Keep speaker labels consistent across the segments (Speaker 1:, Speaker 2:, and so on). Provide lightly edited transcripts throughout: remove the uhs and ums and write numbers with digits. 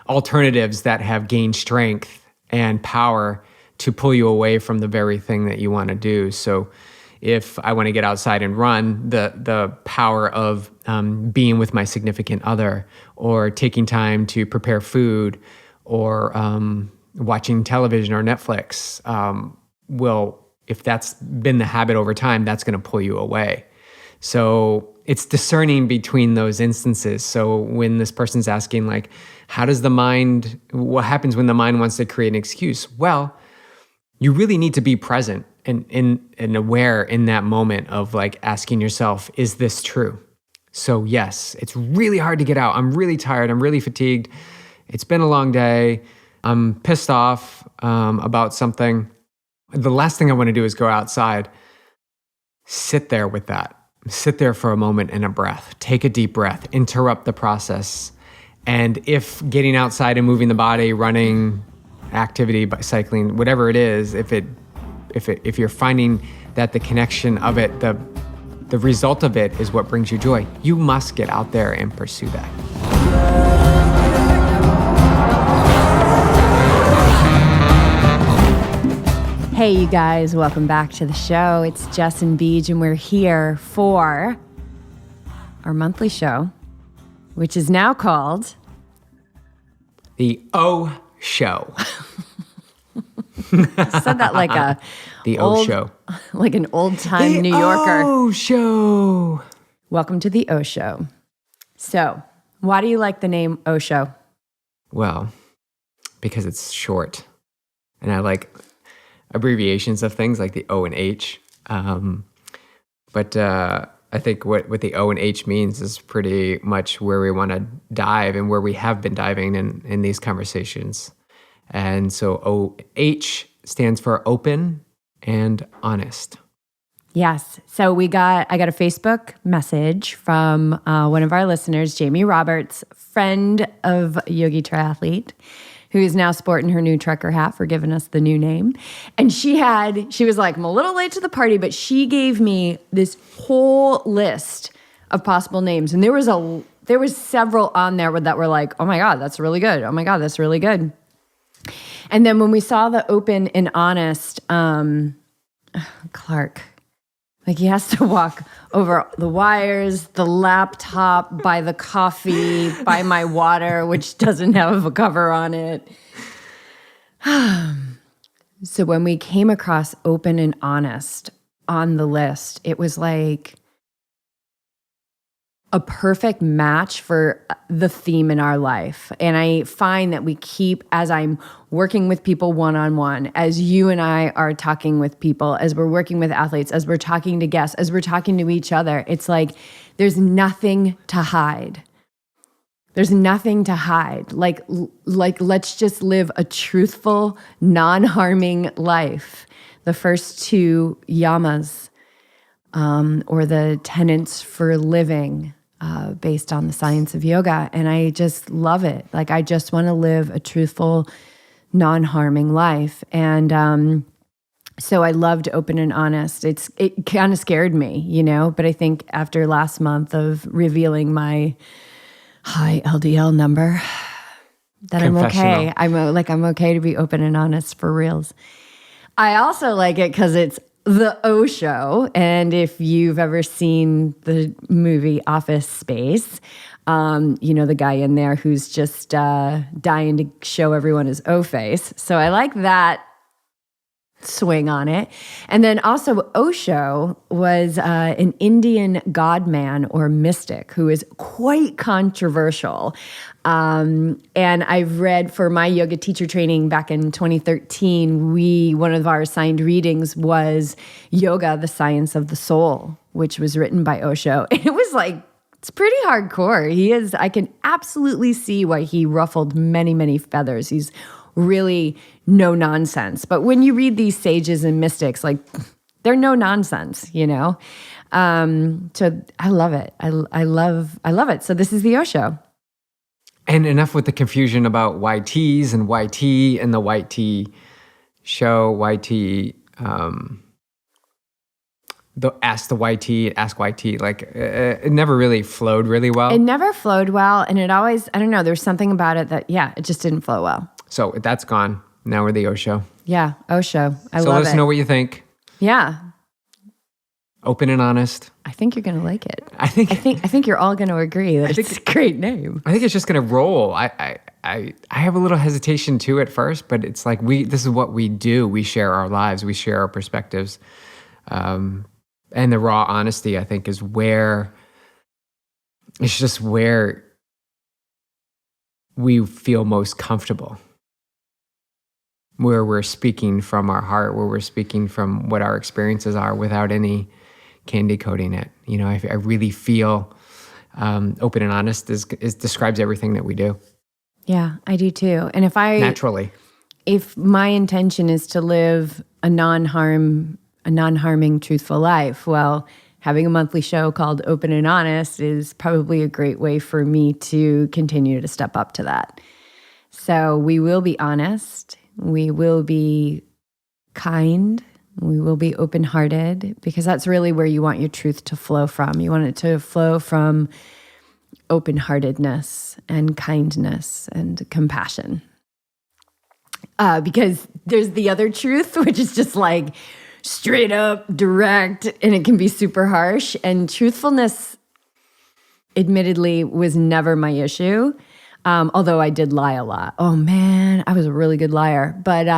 Speaker 1: alternatives that have gained strength and power to pull you away from the very thing that you want to do. So if I want to get outside and run, the power of being with my significant other, or taking time to prepare food, or watching television or Netflix, if that's been the habit over time, that's going to pull you away. So it's discerning between those instances. So when this person's asking, like, what happens when the mind wants to create an excuse? Well, you really need to be present and aware in that moment of like asking yourself, is this true? So yes, it's really hard to get out. I'm really tired. I'm really fatigued. It's been a long day. I'm pissed off about something. The last thing I want to do is go outside. Sit there with that. Sit there for a moment and a breath. Take a deep breath. Interrupt the process. And if getting outside and moving the body, running, activity, cycling, whatever it is, if you're finding that the connection of it, the result of it is what brings you joy, you must get out there and pursue that.
Speaker 2: Hey, you guys, welcome back to the show. It's Jess and Beej, and we're here for our monthly show, which is now called
Speaker 1: The O Show.
Speaker 2: You said that like
Speaker 1: O Show,
Speaker 2: like an old-time New Yorker.
Speaker 1: O Show.
Speaker 2: Welcome to the O Show. So, why do you like the name O Show?
Speaker 1: Well, because it's short, and I like abbreviations of things like the O and H. But I think what the O and H means is pretty much where we want to dive and where we have been diving in these conversations. And so OH stands for open and honest.
Speaker 2: Yes. So I got a Facebook message from one of our listeners, Jamie Roberts, friend of Yogi Triathlete, who is now sporting her new trucker hat for giving us the new name. And she was like, I'm a little late to the party, but she gave me this whole list of possible names. And there was several on there that were like, oh my God, that's really good. Oh my God, that's really good. And then when we saw the open and honest, Clark, like he has to walk over the wires, the laptop, by the coffee, by my water, which doesn't have a cover on it. So when we came across open and honest on the list, it was like a perfect match for the theme in our life. And I find that we keep, as I'm working with people one-on-one, as you and I are talking with people, as we're working with athletes, as we're talking to guests, as we're talking to each other, it's like there's nothing to hide. There's nothing to hide. Like let's just live a truthful, non-harming life. The first two yamas, or the tenets for living, based on the science of yoga. And I just love it. Like, I just want to live a truthful, non-harming life. And so I loved open and honest. It kind of scared me, but I think after last month of revealing my high LDL number, that I'm okay. I'm okay to be open and honest for reals. I also like it because it's the O Show. And if you've ever seen the movie Office Space, the guy in there who's just dying to show everyone his O face. So I like that swing on it. And then also Osho was an Indian god-man or mystic who is quite controversial. And I've read for my yoga teacher training back in 2013, one of our assigned readings was Yoga, the Science of the Soul, which was written by Osho. And it was like, it's pretty hardcore. I can absolutely see why he ruffled many, many feathers. He's really no nonsense. But when you read these sages and mystics, like, they're no nonsense, So I love it. I love it. So this is the Osho.
Speaker 1: And enough with the confusion about YTs and YT and the YT show, YT the ask YT, like it never really flowed really well.
Speaker 2: It never flowed well. And it always, I don't know, there's something about it that, it just didn't flow well.
Speaker 1: So that's gone. Now we're the Osho.
Speaker 2: Yeah, Osho. I love it.
Speaker 1: So let us know what you think.
Speaker 2: Yeah.
Speaker 1: Open and honest.
Speaker 2: I think you're gonna like it.
Speaker 1: I
Speaker 2: think you're all gonna agree that it's a great name.
Speaker 1: I think it's just gonna roll. I have a little hesitation too at first, but it's like this is what we do. We share our lives. We share our perspectives. And the raw honesty, I think, is where we feel most comfortable. Where we're speaking from our heart, where we're speaking from what our experiences are without any candy coating it. You know, I really feel open and honest describes everything that we do.
Speaker 2: Yeah, I do too. And if my intention is to live a non-harming, truthful life, well, having a monthly show called Open and Honest is probably a great way for me to continue to step up to that. So we will be honest. We will be kind. We will be open-hearted, because that's really where you want your truth to flow from. You want it to flow from open-heartedness and kindness and compassion. Because there's the other truth, which is just like straight up, direct, and it can be super harsh. And truthfulness, admittedly, was never my issue. Although I did lie a lot. Oh man, I was a really good liar. But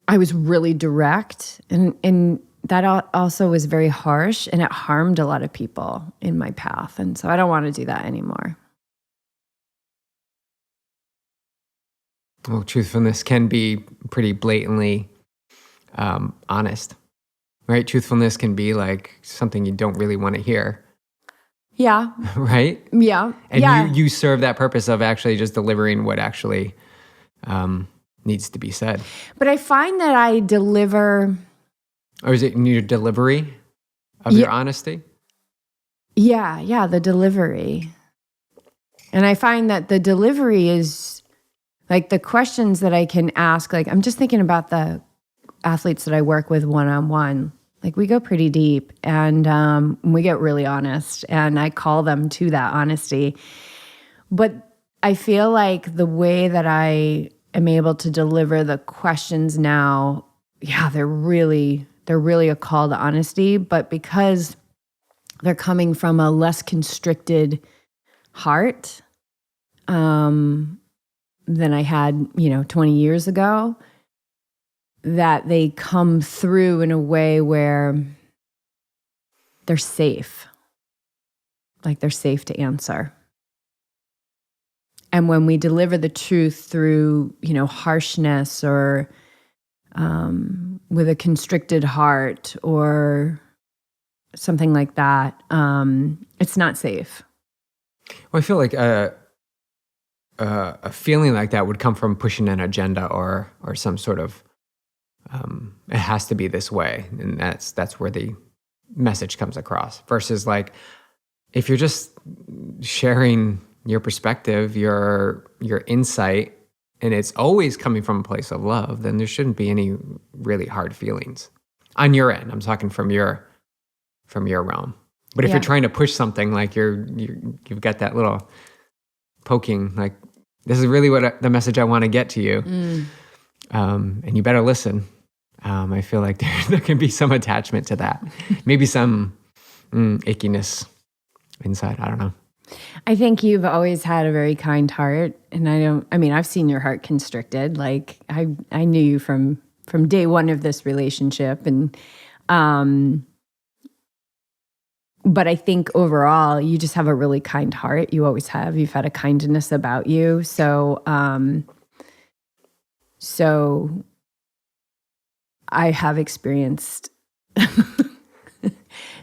Speaker 2: I was really direct, and that also was very harsh, and it harmed a lot of people in my path. And so I don't want to do that anymore.
Speaker 1: Well, truthfulness can be pretty blatantly honest, right? Truthfulness can be like something you don't really want to hear.
Speaker 2: Yeah.
Speaker 1: Right?
Speaker 2: Yeah.
Speaker 1: And you serve that purpose of actually just delivering what actually needs to be said.
Speaker 2: But I find that I deliver...
Speaker 1: Or is it in your delivery of your honesty?
Speaker 2: Yeah, the delivery. And I find that the delivery is like the questions that I can ask. Like, I'm just thinking about the athletes that I work with one-on-one. Like, we go pretty deep, and we get really honest, and I call them to that honesty. But I feel like the way that I am able to deliver the questions now, they're really a call to honesty, but because they're coming from a less constricted heart than I had, 20 years ago, that they come through in a way where they're safe. Like, they're safe to answer. And when we deliver the truth through, harshness or with a constricted heart or something like that, it's not safe.
Speaker 1: Well, I feel like a feeling like that would come from pushing an agenda or some sort of it has to be this way, and that's where the message comes across. Versus like if you're just sharing your perspective, your insight, and it's always coming from a place of love, then there shouldn't be any really hard feelings on your end. I'm talking from your realm. But if you're trying to push something, like you've got that little poking, like, this is really what the message I want to get to you, and you better listen. I feel like there can be some attachment to that, maybe some ickiness inside. I don't know.
Speaker 2: I think you've always had a very kind heart, and I've seen your heart constricted. Like, I knew you from day one of this relationship, and but I think overall you just have a really kind heart. You always have. You've had a kindness about you. So I have experienced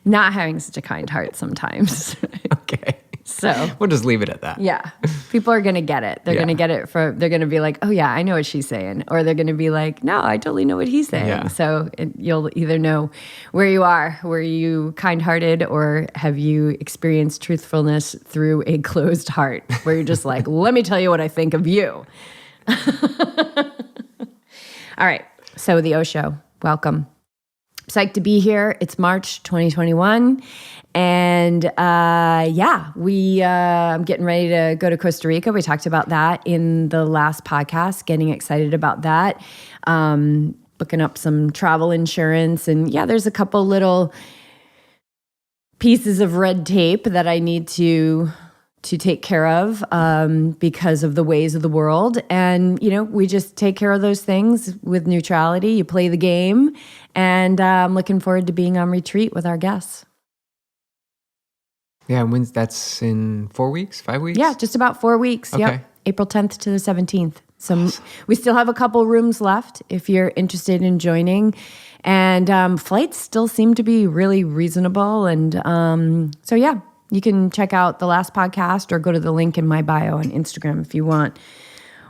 Speaker 2: not having such a kind heart sometimes.
Speaker 1: Okay.
Speaker 2: So
Speaker 1: we'll just leave it at that.
Speaker 2: Yeah. People are going to get it. They're going to get it they're going to be like, oh yeah, I know what she's saying. Or they're going to be like, no, I totally know what he's saying. Yeah. So you'll either know where you are. Were you kind-hearted, or have you experienced truthfulness through a closed heart where you're just like, let me tell you what I think of you. All right. So the Osho, welcome. psyched to be here. It's March 2021. And I'm getting ready to go to Costa Rica. We talked about that in the last podcast, getting excited about that. Looking up some travel insurance. And there's a couple little pieces of red tape that I need to take care of because of the ways of the world. And, we just take care of those things with neutrality. You play the game. And I'm looking forward to being on retreat with our guests.
Speaker 1: Yeah, and that's in 4 weeks, 5 weeks?
Speaker 2: Yeah, just about 4 weeks.
Speaker 1: Okay.
Speaker 2: Yep. April 10th to the 17th. So we still have a couple rooms left if you're interested in joining. And flights still seem to be really reasonable. And you can check out the last podcast or go to the link in my bio on Instagram if you want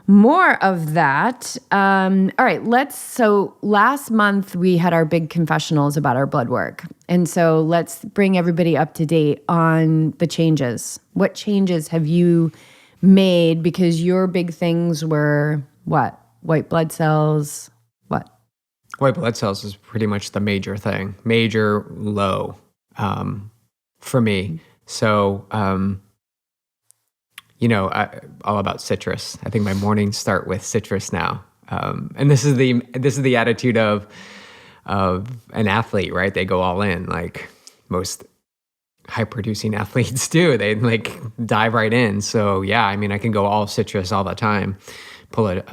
Speaker 2: more of that. All right, so last month we had our big confessionals about our blood work. And so let's bring everybody up to date on the changes. What changes have you made? Because your big things were what? White blood cells, what?
Speaker 1: White blood cells is pretty much the major thing, major low for me. So, all about citrus. I think my mornings start with citrus now. And this is the attitude of an athlete, right? They go all in, like most high-producing athletes do. They dive right in. So I can go all citrus all the time. Pull it.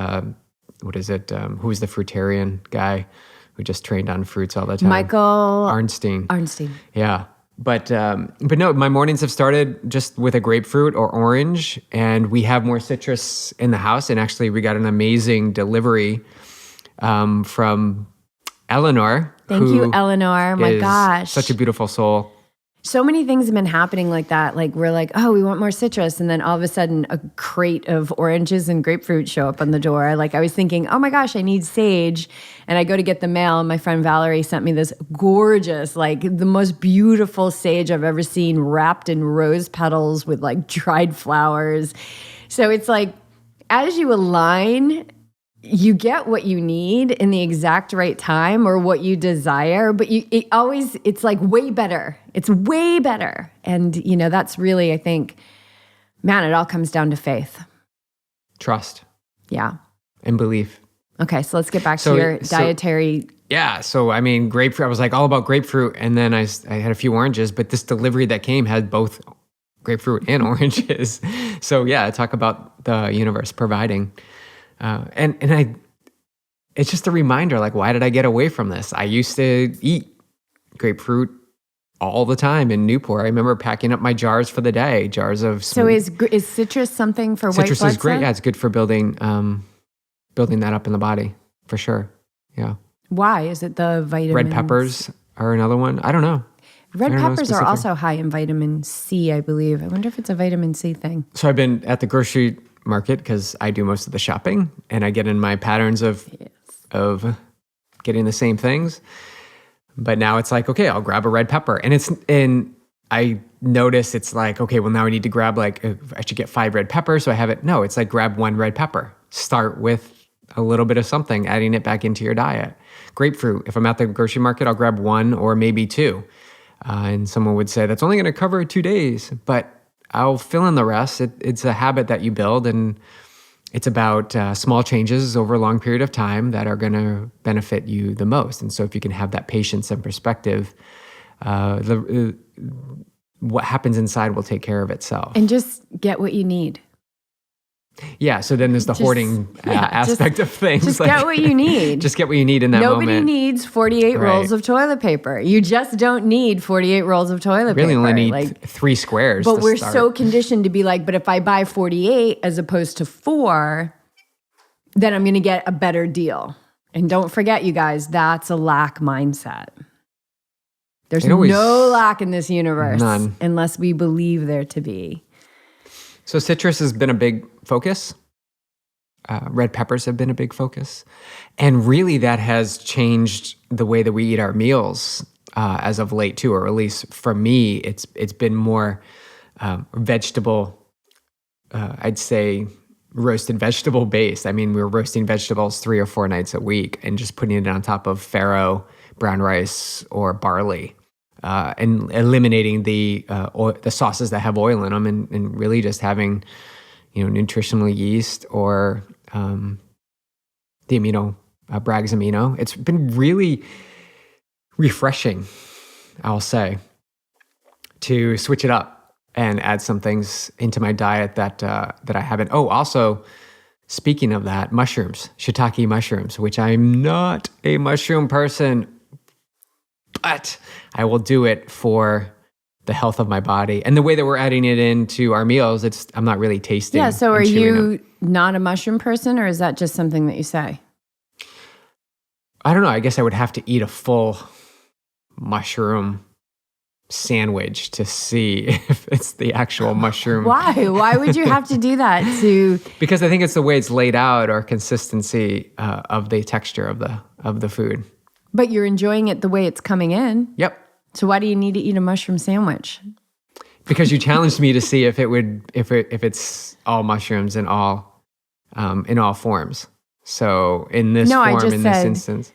Speaker 1: What is it? Who's the fruitarian guy who just trained on fruits all the time?
Speaker 2: Michael
Speaker 1: Arnstein. Yeah. But no, my mornings have started just with a grapefruit or orange, and we have more citrus in the house. And actually, we got an amazing delivery from Eleanor.
Speaker 2: Thank you, Eleanor. My gosh.
Speaker 1: Such a beautiful soul.
Speaker 2: So many things have been happening like that. Like we're like, oh, we want more citrus. And then all of a sudden a crate of oranges and grapefruit show up on the door. Like I was thinking, oh my gosh, I need sage. And I go to get the mail and my friend Valerie sent me this gorgeous, like the most beautiful sage I've ever seen, wrapped in rose petals with like dried flowers. So it's like, as you align, you get what you need in the exact right time or what you desire, but it's like way better. It's way better. And, that's really, I think, man, it all comes down to faith.
Speaker 1: Trust.
Speaker 2: Yeah.
Speaker 1: And belief.
Speaker 2: Okay, so let's get back to your dietary.
Speaker 1: Yeah, so grapefruit, I was like all about grapefruit, and then I had a few oranges, but this delivery that came had both grapefruit and oranges. So talk about the universe providing. It's just a reminder, like, why did I get away from this? I used to eat grapefruit all the time in Newport. I remember packing up my jars for the day, jars of.
Speaker 2: So is citrus something for white blood cells?
Speaker 1: Citrus is great. Yeah, it's good for building that up in the body for sure. Yeah.
Speaker 2: Why? Is it the vitamins?
Speaker 1: Red peppers are another one. I don't know.
Speaker 2: Red peppers are also high in vitamin C, I believe. I wonder if it's a vitamin C thing.
Speaker 1: So I've been at the grocery market because I do most of the shopping, and I get in my patterns of getting the same things. But now it's like, okay, I'll grab a red pepper, and I notice it's like, okay, well now I need to grab I should get 5 red peppers, so I have it. No, it's like grab 1 red pepper. Start with a little bit of something, adding it back into your diet. Grapefruit, if I'm at the grocery market, I'll grab 1 or maybe 2. And someone would say that's only going to cover 2 days, but I'll fill in the rest. It's a habit that you build, and it's about small changes over a long period of time that are going to benefit you the most. And so if you can have that patience and perspective, what happens inside will take care of itself.
Speaker 2: And just get what you need.
Speaker 1: Yeah, so then there's the hoarding aspect of things.
Speaker 2: Just get what you need.
Speaker 1: Just get what you need in that moment.
Speaker 2: Nobody needs 48 rolls of toilet paper. You just don't need 48 rolls of toilet paper.
Speaker 1: Really only need 3 squares.
Speaker 2: But we're so conditioned to be like, but if I buy 48 as opposed to 4, then I'm going to get a better deal. And don't forget, you guys, that's a lack mindset. There's no lack in this universe.
Speaker 1: None.
Speaker 2: Unless we believe there to be.
Speaker 1: So citrus has been a big focus. Red peppers have been a big focus. And really that has changed the way that we eat our meals as of late too, or at least for me, it's been more vegetable, I'd say roasted vegetable based. I mean, we were roasting vegetables 3 or 4 nights a week and just putting it on top of farro, brown rice or barley, and eliminating the sauces that have oil in them, and really just having, nutritional yeast or the Bragg's amino. It's been really refreshing, I'll say, to switch it up and add some things into my diet that I haven't. Oh, also, speaking of that, mushrooms, shiitake mushrooms, which I'm not a mushroom person, but I will do it for the health of my body. And the way that we're adding it into our meals, I'm not really tasting.
Speaker 2: Yeah, so are you not a mushroom person, or is that just something that you say?
Speaker 1: I don't know. I guess I would have to eat a full mushroom sandwich to see if it's the actual mushroom.
Speaker 2: Why? Why would you have to do that?
Speaker 1: Because I think it's the way it's laid out, or consistency of the texture of the food.
Speaker 2: But you're enjoying it the way it's coming in.
Speaker 1: Yep.
Speaker 2: So why do you need to eat a mushroom sandwich?
Speaker 1: Because you challenged me to see if it's all mushrooms in all forms. So in this this instance,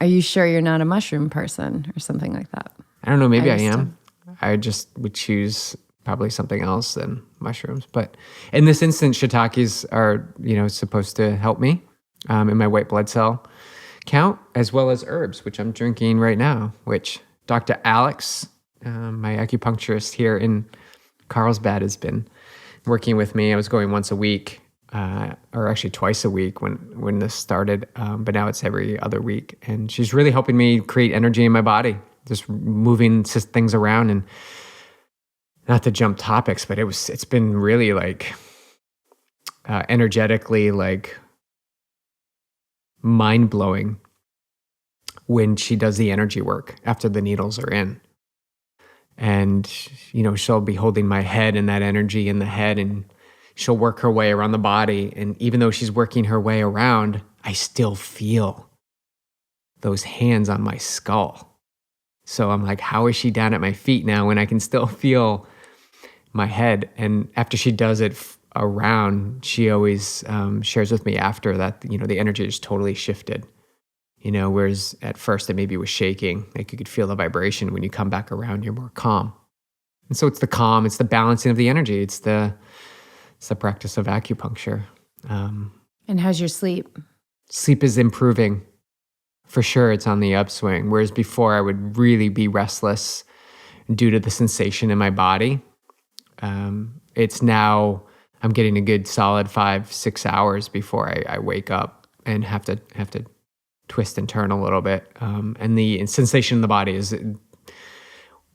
Speaker 2: are you sure you're not a mushroom person or something like that?
Speaker 1: I don't know. Maybe I am. I just would choose probably something else than mushrooms. But in this instance, shiitakes are supposed to help me in my white blood cell count, as well as herbs, which I'm drinking right now, which Dr. Alex, my acupuncturist here in Carlsbad, has been working with me. I was going once a week, or actually twice a week when this started, but now it's every other week. And she's really helping me create energy in my body, just moving things around. And not to jump topics, but it's been really like energetically like mind-blowing when she does the energy work after the needles are in. And, she'll be holding my head and that energy in the head, and she'll work her way around the body. And even though she's working her way around, I still feel those hands on my skull. So I'm like, how is she down at my feet now when I can still feel my head? And after she does it around, she always shares with me after that, the energy just totally shifted. Whereas at first it maybe was shaking, like you could feel the vibration. When you come back around, you're more calm. And so it's the calm, it's the balancing of the energy, it's the practice of acupuncture.
Speaker 2: And how's your sleep?
Speaker 1: Sleep is improving. For sure, it's on the upswing. Whereas before I would really be restless due to the sensation in my body. It's now, I'm getting a good solid 5-6 hours before I wake up and have to twist and turn a little bit. And the sensation in the body is,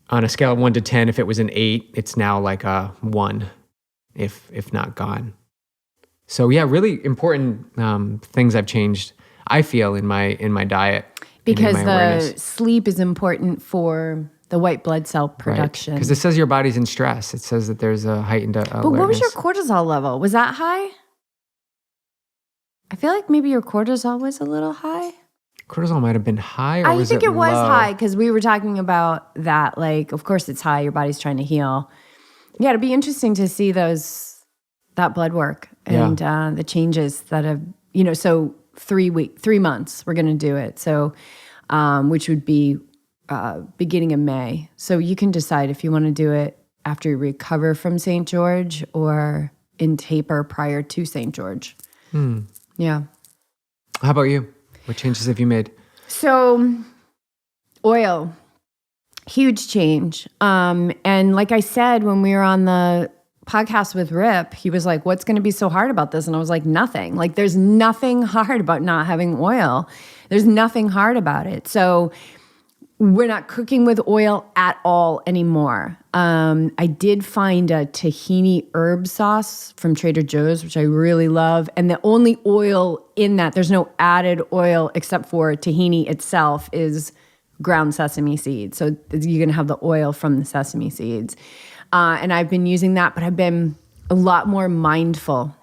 Speaker 1: on a scale of 1 to 10, if it was an 8, it's now like a 1, if not gone. So yeah, really important things I've changed, I feel, in my diet.
Speaker 2: Because the sleep is important for the white blood cell production.
Speaker 1: Because it says your body's in stress. It says that there's a heightened alertness.
Speaker 2: But what was your cortisol level? Was that high? I feel like maybe your cortisol was a little high.
Speaker 1: Cortisol might have been high, or
Speaker 2: I
Speaker 1: was
Speaker 2: think it was
Speaker 1: low?
Speaker 2: high, because we were talking about that. Like, of course it's high. Your body's trying to heal. Yeah, it'd be interesting to see that blood work and the changes that have, so 3 months we're going to do it. So, which would be beginning of May. So you can decide if you want to do it after you recover from St. George or in taper prior to St. George. Yeah.
Speaker 1: How about you? What changes have you made?
Speaker 2: So, oil, huge change. And like I said, when we were on the podcast with Rip, he was like, what's going to be so hard about this? And I was like, nothing. Like, there's nothing hard about not having oil. There's nothing hard about it. So we're not cooking with oil at all anymore. I did find a tahini herb sauce from Trader Joe's, which I really love. And the only oil in that, there's no added oil except for tahini itself, is ground sesame seeds. So you're going to have the oil from the sesame seeds. And I've been using that, but I've been a lot more mindful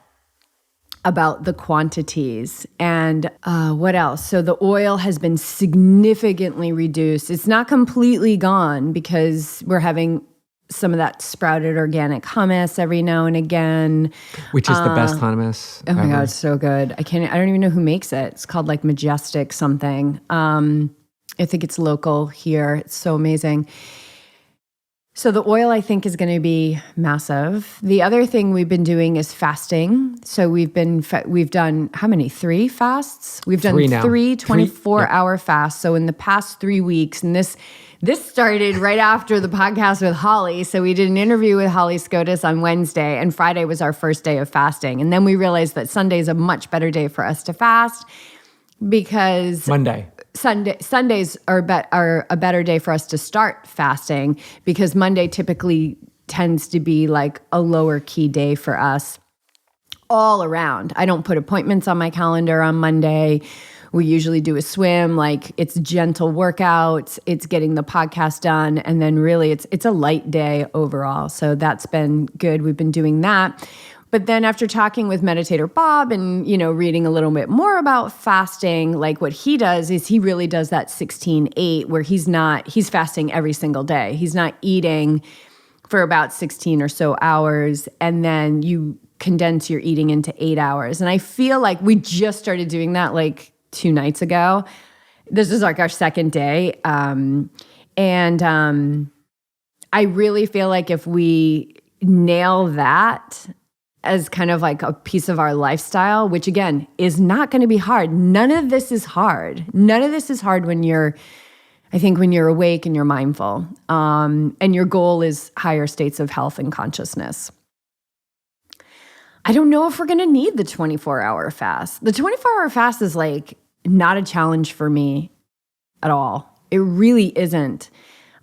Speaker 2: about the quantities. And what else? So the oil has been significantly reduced. It's not completely gone, because we're having some of that sprouted organic hummus every now and again.
Speaker 1: Which is the best hummus
Speaker 2: Oh my
Speaker 1: ever.
Speaker 2: God, it's so good. I don't even know who makes it. It's called like Majestic something. I think it's local here. It's so amazing. So the oil, I think, is going to be massive. The other thing we've been doing is fasting. So we've done how many? 3 fasts? We've done three 24-hour fasts. So in the past 3 weeks, and this started right after the podcast with Holly. So we did an interview with Holly Scotus on Wednesday, and Friday was our first day of fasting. And then we realized that Sunday is a much better day for us to fast because Sundays are a better day for us to start fasting because Monday typically tends to be like a lower key day for us all around. I don't put appointments on my calendar on Monday. We usually do a swim, like it's gentle workouts, it's getting the podcast done, and then really it's a light day overall. So that's been good. We've been doing that. But then after talking with meditator Bob and, reading a little bit more about fasting, like what he does is he really does that 16-8 where he's fasting every single day. He's not eating for about 16 or so hours. And then you condense your eating into 8 hours. And I feel like we just started doing that like 2 nights ago. This is like our second day. I really feel like if we nail that as kind of like a piece of our lifestyle, which again is not going to be hard. None of this is hard. None of this is hard when you're awake and you're mindful. And your goal is higher states of health and consciousness. I don't know if we're going to need the 24-hour fast. The 24-hour fast is like not a challenge for me at all. It really isn't.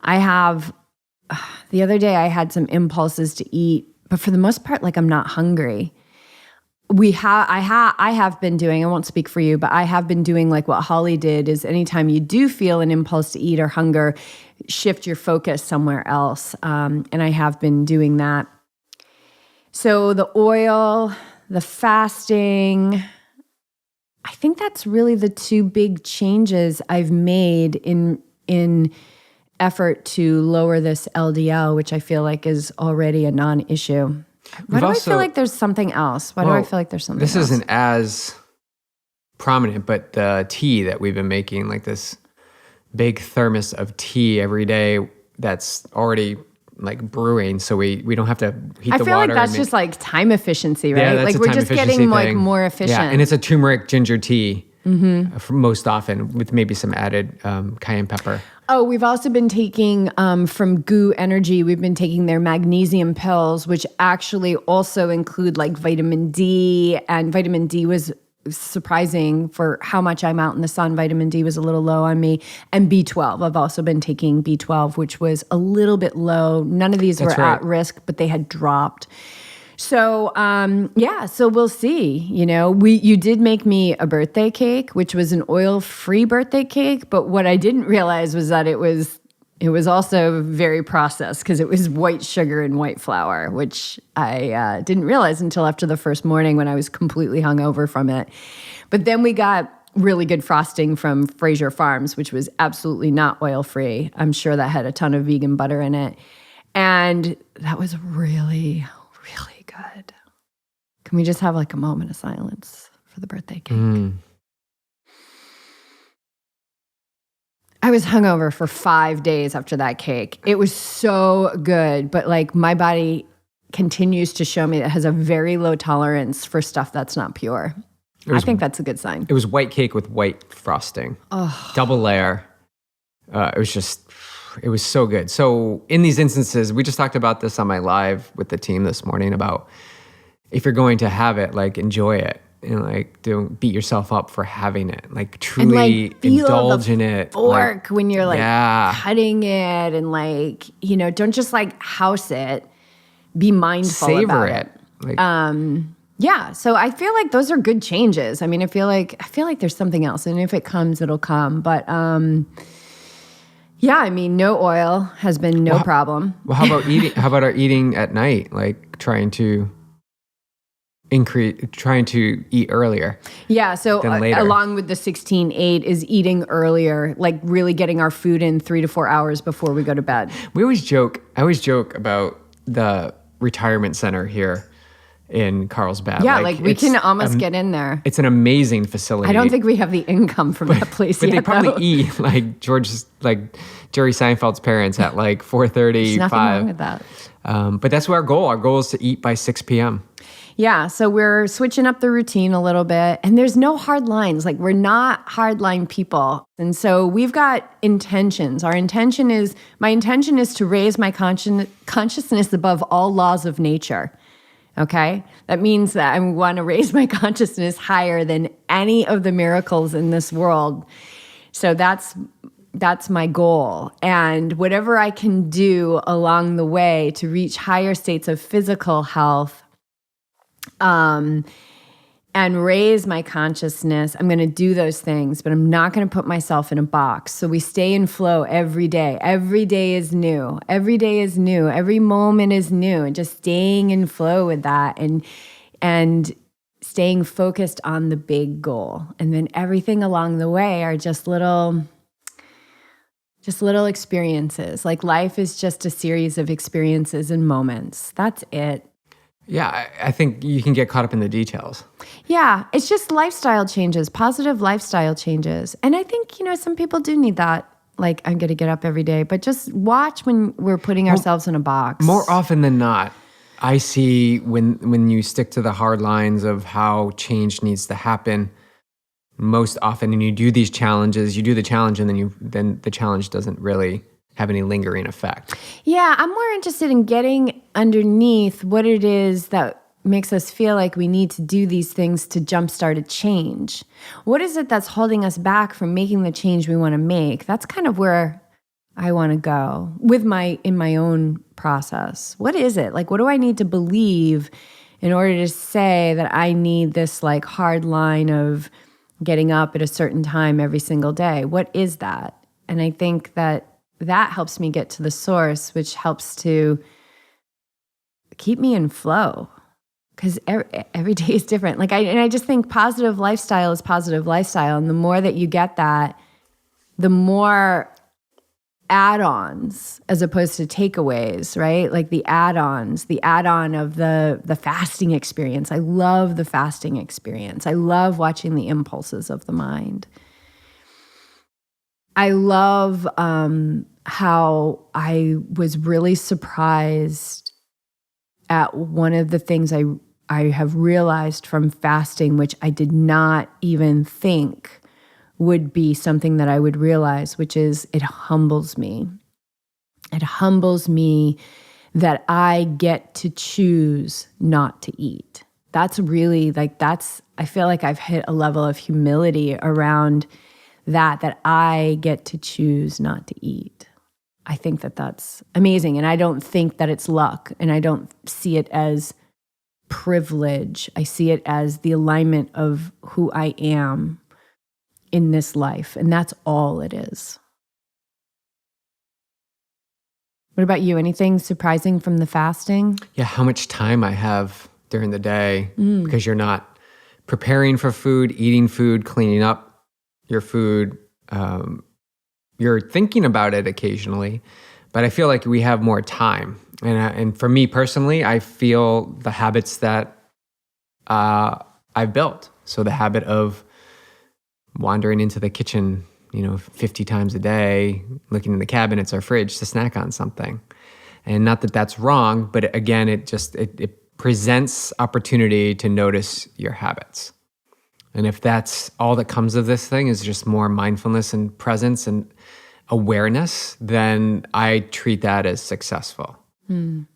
Speaker 2: The other day I had some impulses to eat, but for the most part, like I'm not hungry. I have been doing, I won't speak for you, but I have been doing like what Holly did is anytime you do feel an impulse to eat or hunger, shift your focus somewhere else. And I have been doing that. So the oil, the fasting, I think that's really the 2 big changes I've made in effort to lower this LDL, which I feel like is already a non-issue. Why do I feel like there's something else? Why do I feel like there's something else?
Speaker 1: This isn't as prominent, but the tea that we've been making, like this big thermos of tea every day that's already like brewing, so we don't have to heat the water.
Speaker 2: I feel like that's just like time efficiency, right?
Speaker 1: Yeah, that's
Speaker 2: like we're just getting like more efficient.
Speaker 1: Yeah, and it's a turmeric ginger tea most often with maybe some added cayenne pepper.
Speaker 2: Oh, we've also been taking from Goo Energy, we've been taking their magnesium pills, which actually also include like vitamin D, and vitamin D was surprising for how much I'm out in the sun. Vitamin D was a little low on me. And B12, I've also been taking B12, which was a little bit low. None of these were at risk, but they had dropped. So, so we'll see. You did make me a birthday cake, which was an oil-free birthday cake. But what I didn't realize was that it was also very processed because it was white sugar and white flour, which I didn't realize until after the first morning when I was completely hungover from it. But then we got really good frosting from Fraser Farms, which was absolutely not oil-free. I'm sure that had a ton of vegan butter in it. And that was really, really good. Can we just have like a moment of silence for the birthday cake? I was hungover for 5 days after that cake. It was so good, but like my body continues to show me that it has a very low tolerance for stuff that's not pure. I think that's a good sign.
Speaker 1: It was white cake with white frosting, double layer. It was so good. So in these instances, we just talked about this on my live with the team this morning about if you're going to have it, like enjoy it. And like, don't beat yourself up for having it. Like, truly
Speaker 2: and, like,
Speaker 1: indulge in it.
Speaker 2: Fork when you're like cutting it, and like, don't just like house it. Be mindful
Speaker 1: Savor
Speaker 2: about it.
Speaker 1: Like,
Speaker 2: So I feel like those are good changes. I mean, I feel like there's something else, and if it comes, it'll come. But no oil has been no problem.
Speaker 1: Well, how about eating? How about our eating at night? Like trying to eat earlier. Yeah, so
Speaker 2: along with the 16-8 is eating earlier, like really getting our food in 3 to 4 hours before we go to bed.
Speaker 1: I always joke about the retirement center here in Carlsbad.
Speaker 2: Yeah, like we can almost get in there.
Speaker 1: It's an amazing facility.
Speaker 2: I don't think we have the income from that place
Speaker 1: but
Speaker 2: yet.
Speaker 1: they probably
Speaker 2: though.
Speaker 1: eat like Jerry Seinfeld's parents at like 4:30,
Speaker 2: There's nothing
Speaker 1: 5.
Speaker 2: wrong with that.
Speaker 1: But that's our goal. Our goal is to eat by 6 p.m.
Speaker 2: Yeah, so we're switching up the routine a little bit, and there's no hard lines. Like we're not hardline people. And so we've got intentions. My intention is to raise my consciousness above all laws of nature. Okay? That means that I want to raise my consciousness higher than any of the miracles in this world. So that's my goal. And whatever I can do along the way to reach higher states of physical health, and raise my consciousness, I'm going to do those things, but I'm not going to put myself in a box. So we stay in flow every day. Every day is new. Every day is new. Every moment is new. And just staying in flow with that and staying focused on the big goal. And then everything along the way are just little experiences. Like life is just a series of experiences and moments. That's it.
Speaker 1: Yeah, I think you can get caught up in the details.
Speaker 2: Yeah, it's just lifestyle changes, positive lifestyle changes. And I think, some people do need that. Like, I'm going to get up every day. But just watch when we're putting ourselves in a box.
Speaker 1: More often than not, I see when you stick to the hard lines of how change needs to happen, most often, and you do these challenges, you do the challenge, and then the challenge doesn't really have any lingering effect.
Speaker 2: Yeah, I'm more interested in getting underneath what it is that makes us feel like we need to do these things to jumpstart a change. What is it that's holding us back from making the change we want to make? That's kind of where I want to go in my own process. What is it? Like, what do I need to believe in order to say that I need this like hard line of getting up at a certain time every single day? What is that? And I think that helps me get to the source, which helps to keep me in flow, because every day is different. Like I just think positive lifestyle is positive lifestyle, and the more that you get that, the more add-ons as opposed to takeaways, right? Like the add-ons, the add-on of the fasting experience. I love the fasting experience. I love watching the impulses of the mind. I love how I was really surprised at one of the things I have realized from fasting, which I did not even think would be something that I would realize, which is it humbles me. It humbles me that I get to choose not to eat. That's really I feel like I've hit a level of humility around that I get to choose not to eat. I think that that's amazing. And I don't think that it's luck. And I don't see it as privilege. I see it as the alignment of who I am in this life. And that's all it is. What about you? Anything surprising from the fasting?
Speaker 1: Yeah, how much time I have during the day because you're not preparing for food, eating food, cleaning up your food. You're thinking about it occasionally, but I feel like we have more time. And for me personally, I feel the habits that I've built. So the habit of wandering into the kitchen, 50 times a day, looking in the cabinets or fridge to snack on something. And not that that's wrong, but again, it presents opportunity to notice your habits. And if that's all that comes of this thing is just more mindfulness and presence and awareness, then I treat that as successful.
Speaker 2: And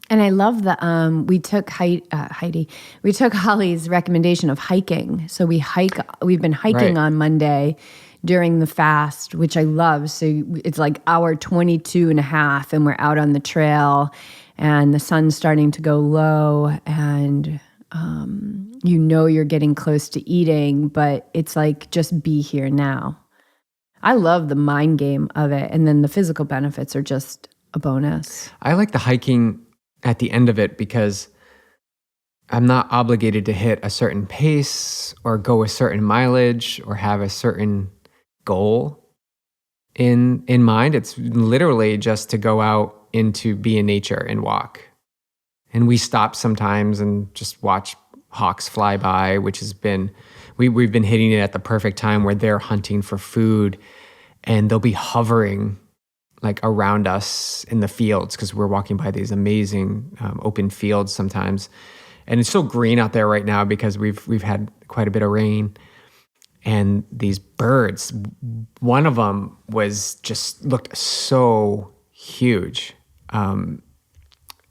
Speaker 2: I love the we took Holly's recommendation of hiking. So we've been hiking on Monday during the fast, which I love. So it's like hour 22 and a half, and we're out on the trail, and the sun's starting to go low, and you're getting close to eating, but it's like, just be here now. I love the mind game of it. And then the physical benefits are just a bonus.
Speaker 1: I like the hiking at the end of it because I'm not obligated to hit a certain pace or go a certain mileage or have a certain goal in mind. It's literally just to go out into be in nature and walk And we stop sometimes and just watch hawks fly by, which has been, we've been hitting it at the perfect time where they're hunting for food, and they'll be hovering like around us in the fields because we're walking by these amazing open fields sometimes. And it's so green out there right now because we've had quite a bit of rain. And these birds, one of them looked so huge. And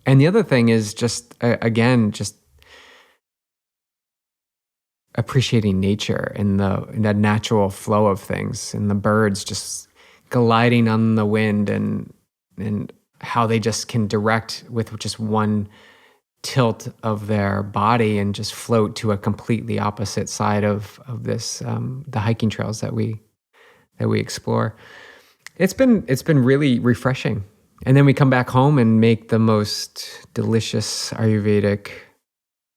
Speaker 1: the other thing is just appreciating nature and the natural flow of things, and the birds just gliding on the wind, and how they just can direct with just one tilt of their body and just float to a completely opposite side of this the hiking trails that we explore. It's been really refreshing. And then we come back home and make the most delicious Ayurvedic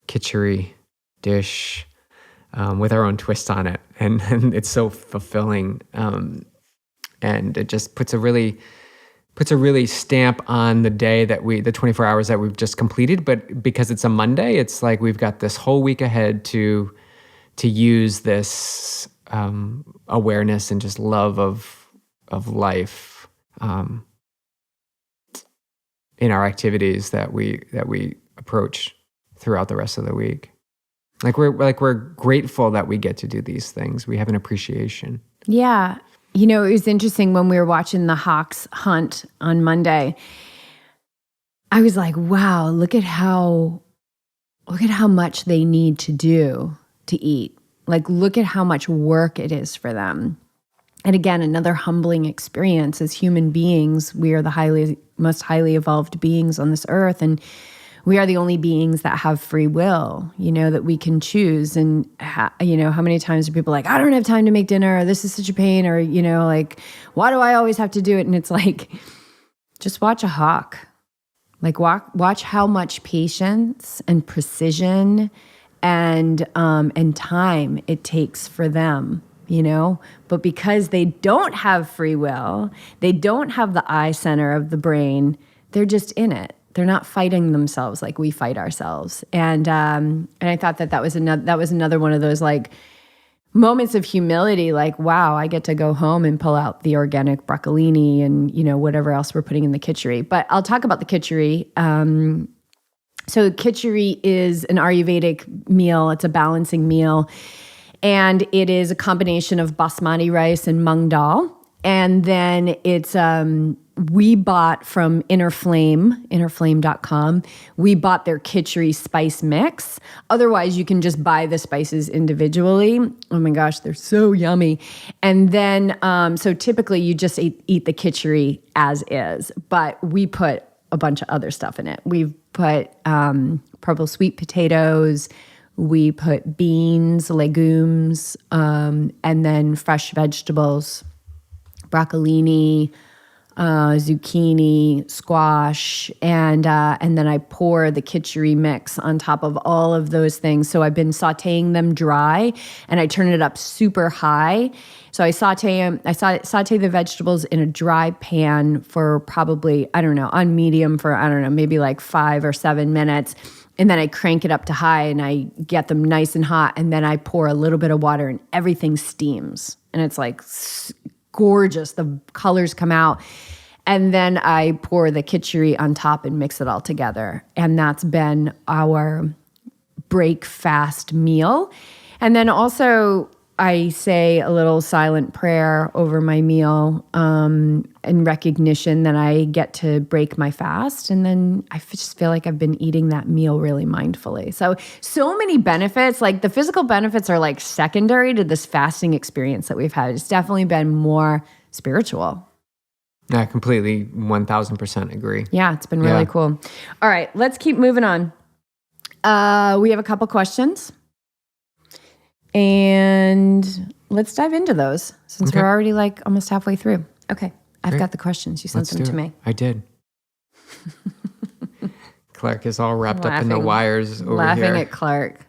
Speaker 1: kitchari dish with our own twist on it, and it's so fulfilling, and it just puts a really stamp on the day the 24 hours that we've just completed. But because it's a Monday, it's like we've got this whole week ahead to use this awareness and just love of life in our activities that we approach throughout the rest of the week. We're grateful that we get to do these things. We have an appreciation.
Speaker 2: Yeah. You know, it was interesting when we were watching the hawks hunt on Monday. I was like, wow, look at how much they need to do to eat. Like, look at how much work it is for them. And again, another humbling experience. As human beings, we are the most highly evolved beings on this earth, and we are the only beings that have free will, that we can choose. And, how many times are people like, I don't have time to make dinner, or this is such a pain, or, like, why do I always have to do it? And it's like, just watch a hawk. Like, watch how much patience and precision and time it takes for them, But because they don't have free will, they don't have the eye center of the brain, they're just in it. They're not fighting themselves like we fight ourselves. And I thought that was another one of those like moments of humility, like, wow, I get to go home and pull out the organic broccolini and, whatever else we're putting in the kitchari. But I'll talk about the kitchari. So kitchari is an Ayurvedic meal. It's a balancing meal. And it is a combination of basmati rice and mung dal. And then it's, we bought from innerflame.com. We bought their kitchari spice mix. Otherwise, you can just buy the spices individually. Oh my gosh, they're so yummy. And then, so typically you just eat the kitchari as is, but we put a bunch of other stuff in it. We've put purple sweet potatoes. We put beans, legumes, and then fresh vegetables, broccolini, zucchini, squash, and then I pour the kitchari mix on top of all of those things. So I've been sautéing them dry, and I turn it up super high. So I sauté the vegetables in a dry pan for probably, on medium for, maybe like 5 or 7 minutes. And then I crank it up to high and I get them nice and hot. And then I pour a little bit of water and everything steams. And it's like gorgeous. The colors come out. And then I pour the kitchari on top and mix it all together. And that's been our break fast meal. And then also I say a little silent prayer over my meal in recognition that I get to break my fast. And then I just feel like I've been eating that meal really mindfully. So many benefits, like the physical benefits are like secondary to this fasting experience that we've had. It's definitely been more spiritual.
Speaker 1: I completely 1000% agree.
Speaker 2: Yeah, it's been really cool. All right, let's keep moving on. We have a couple questions. And let's dive into those since we're already like almost halfway through. Okay, I've got the questions. You sent them to me.
Speaker 1: I did. Clark is all wrapped up in the wires over here.
Speaker 2: Laughing at Clark.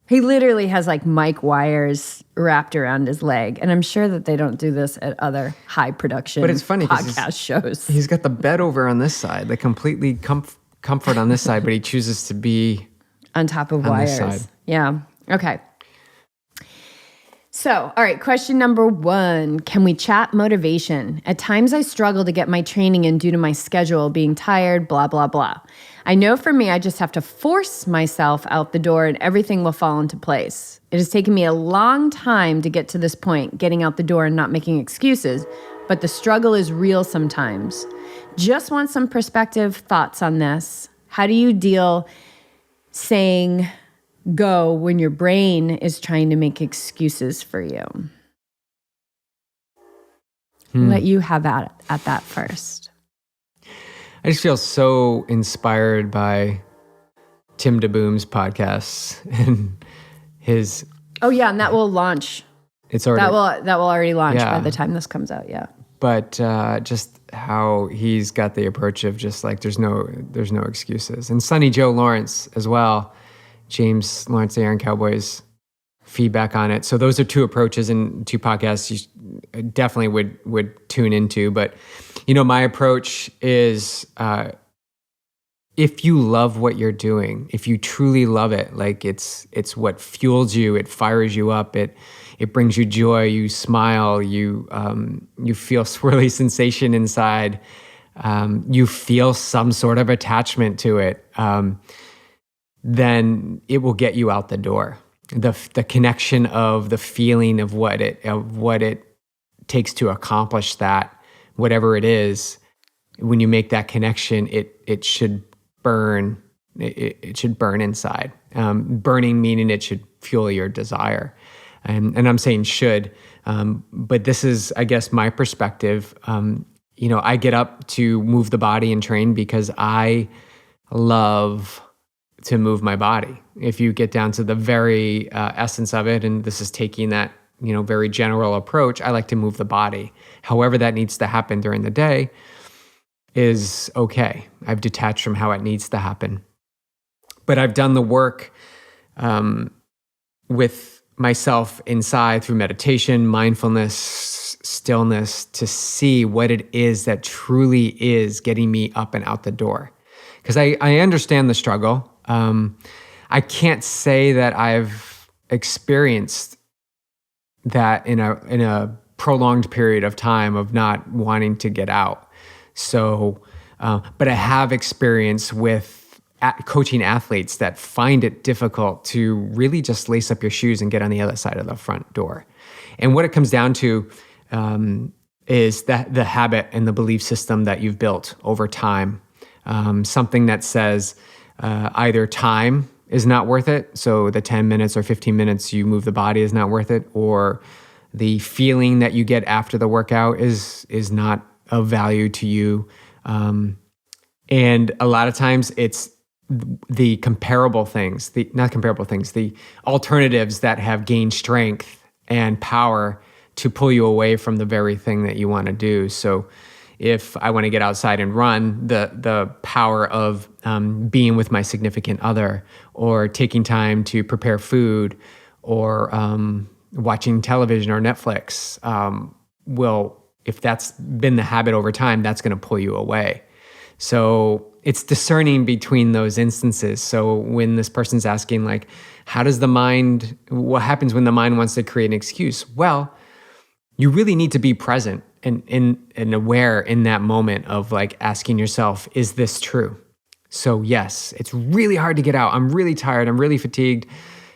Speaker 2: He literally has like mic wires wrapped around his leg. And I'm sure that they don't do this at other high production
Speaker 1: but it's funny
Speaker 2: podcast shows.
Speaker 1: He's got the bed over on this side, the completely comfort on this side, but he chooses to be
Speaker 2: on top of
Speaker 1: on
Speaker 2: wires.
Speaker 1: this side.
Speaker 2: Yeah. Okay. So, all right, question number 1. Can we chat motivation? At times I struggle to get my training in due to my schedule, being tired, blah, blah, blah. I know for me, I just have to force myself out the door and everything will fall into place. It has taken me a long time to get to this point, getting out the door and not making excuses, but the struggle is real sometimes. Just want some perspective, thoughts on this. How do you deal saying go when your brain is trying to make excuses for you? I'll let you have at that first.
Speaker 1: I just feel so inspired by Tim DeBoom's podcasts and his.
Speaker 2: Oh yeah, and that will launch.
Speaker 1: It's already
Speaker 2: that will already launch by the time this comes out. Yeah.
Speaker 1: But just how he's got the approach of just like there's no excuses. And Sonny Joe Lawrence as well, James Lawrence, the Iron Cowboys, feedback on it. So those are 2 approaches and 2 podcasts you definitely would tune into. But my approach is if you love what you're doing, if you truly love it, like it's what fuels you, it fires you up, it brings you joy, you smile, you feel swirly sensation inside, you feel some sort of attachment to it, then it will get you out the door. The connection of the feeling of what it takes to accomplish that, whatever it is, when you make that connection, it should burn. It should burn inside. Burning meaning it should fuel your desire. And I'm saying should, but this is, I guess, my perspective. I get up to move the body and train because I love to move my body. If you get down to the very essence of it, and this is taking that very general approach, I like to move the body. However that needs to happen during the day is okay. I've detached from how it needs to happen. But I've done the work with myself inside through meditation, mindfulness, stillness, to see what it is that truly is getting me up and out the door. Because I understand the struggle. I can't say that I've experienced that in a prolonged period of time of not wanting to get out. So, but I have experience with coaching athletes that find it difficult to really just lace up your shoes and get on the other side of the front door. And what it comes down to is that the habit and the belief system that you've built over time. Something that says either time is not worth it, so the 10 minutes or 15 minutes you move the body is not worth it, or the feeling that you get after the workout is not of value to you. And a lot of times it's the the alternatives that have gained strength and power to pull you away from the very thing that you want to do. So if I want to get outside and run, the power of being with my significant other, or taking time to prepare food, or watching television or Netflix, if that's been the habit over time, that's going to pull you away. So it's discerning between those instances. So when this person's asking, like, what happens when the mind wants to create an excuse? Well, you really need to be present and aware in that moment of like asking yourself, is this true? So yes, it's really hard to get out. I'm really tired. I'm really fatigued.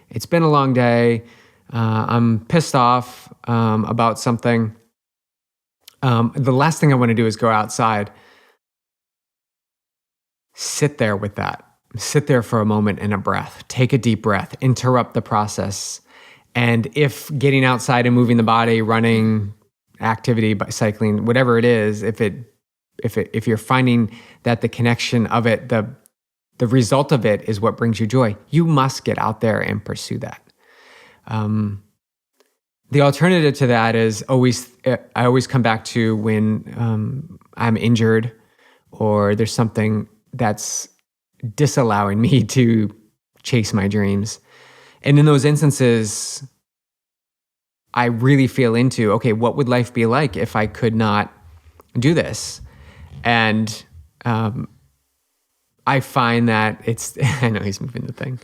Speaker 1: It's been a long day. I'm pissed off about something. The last thing I want to do is go outside. Sit there with that. Sit there for a moment and a breath. Take a deep breath. Interrupt the process. And if getting outside and moving the body, running, activity, cycling, whatever it is, if you're finding that the connection of it, the result of it is what brings you joy, you must get out there and pursue that. The alternative to that is I always come back to when I'm injured or there's something that's disallowing me to chase my dreams. And in those instances, I really feel into, okay, what would life be like if I could not do this? And I find that it's, I know he's moving the thing.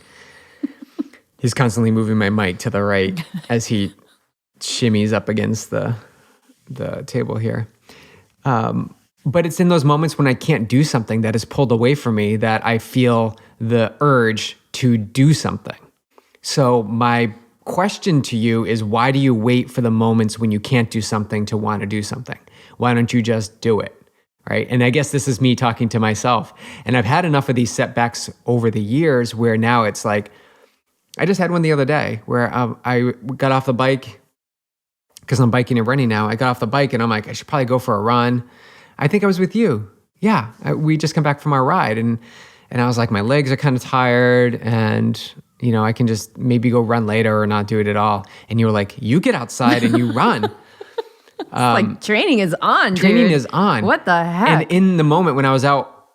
Speaker 1: He's constantly moving my mic to the right as he shimmies up against the table here. But it's in those moments when I can't do something that is pulled away from me that I feel the urge to do something. So my question to you is, why do you wait for the moments when you can't do something to want to do something? Why don't you just do it? Right? And I guess this is me talking to myself. And I've had enough of these setbacks over the years where now it's like, I just had one the other day where I got off the bike because I'm biking and running now. I got off the bike and I'm like, I should probably go for a run. I think I was with you. Yeah, we just come back from our ride. And I was like, my legs are kind of tired and, you know, I can just maybe go run later or not do it at all. And you were like, you get outside and you run.
Speaker 2: Like training is on,
Speaker 1: Training
Speaker 2: dude.
Speaker 1: is on.
Speaker 2: What the heck?
Speaker 1: And in the moment when I was out,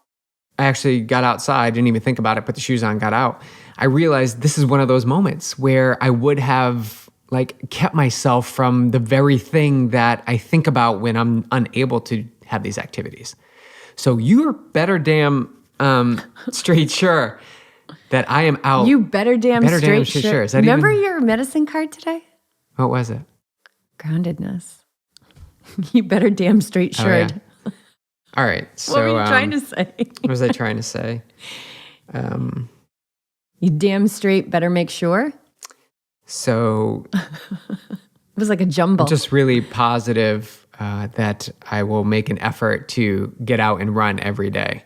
Speaker 1: I actually got outside, didn't even think about it, put the shoes on, got out. I realized this is one of those moments where I would have like kept myself from the very thing that I think about when I'm unable to have these activities. So you're better damn straight sure that I am out.
Speaker 2: You better damn straight sure.
Speaker 1: Is that
Speaker 2: Remember
Speaker 1: even,
Speaker 2: your medicine card today?
Speaker 1: what was it?
Speaker 2: Groundedness. You better damn straight sure.
Speaker 1: Oh, yeah. All right. So,
Speaker 2: What were you trying to say?
Speaker 1: What was I trying to say?
Speaker 2: You damn straight better make sure.
Speaker 1: So
Speaker 2: It was like a jumble.
Speaker 1: I'm just really positive that I will make an effort to get out and run every day.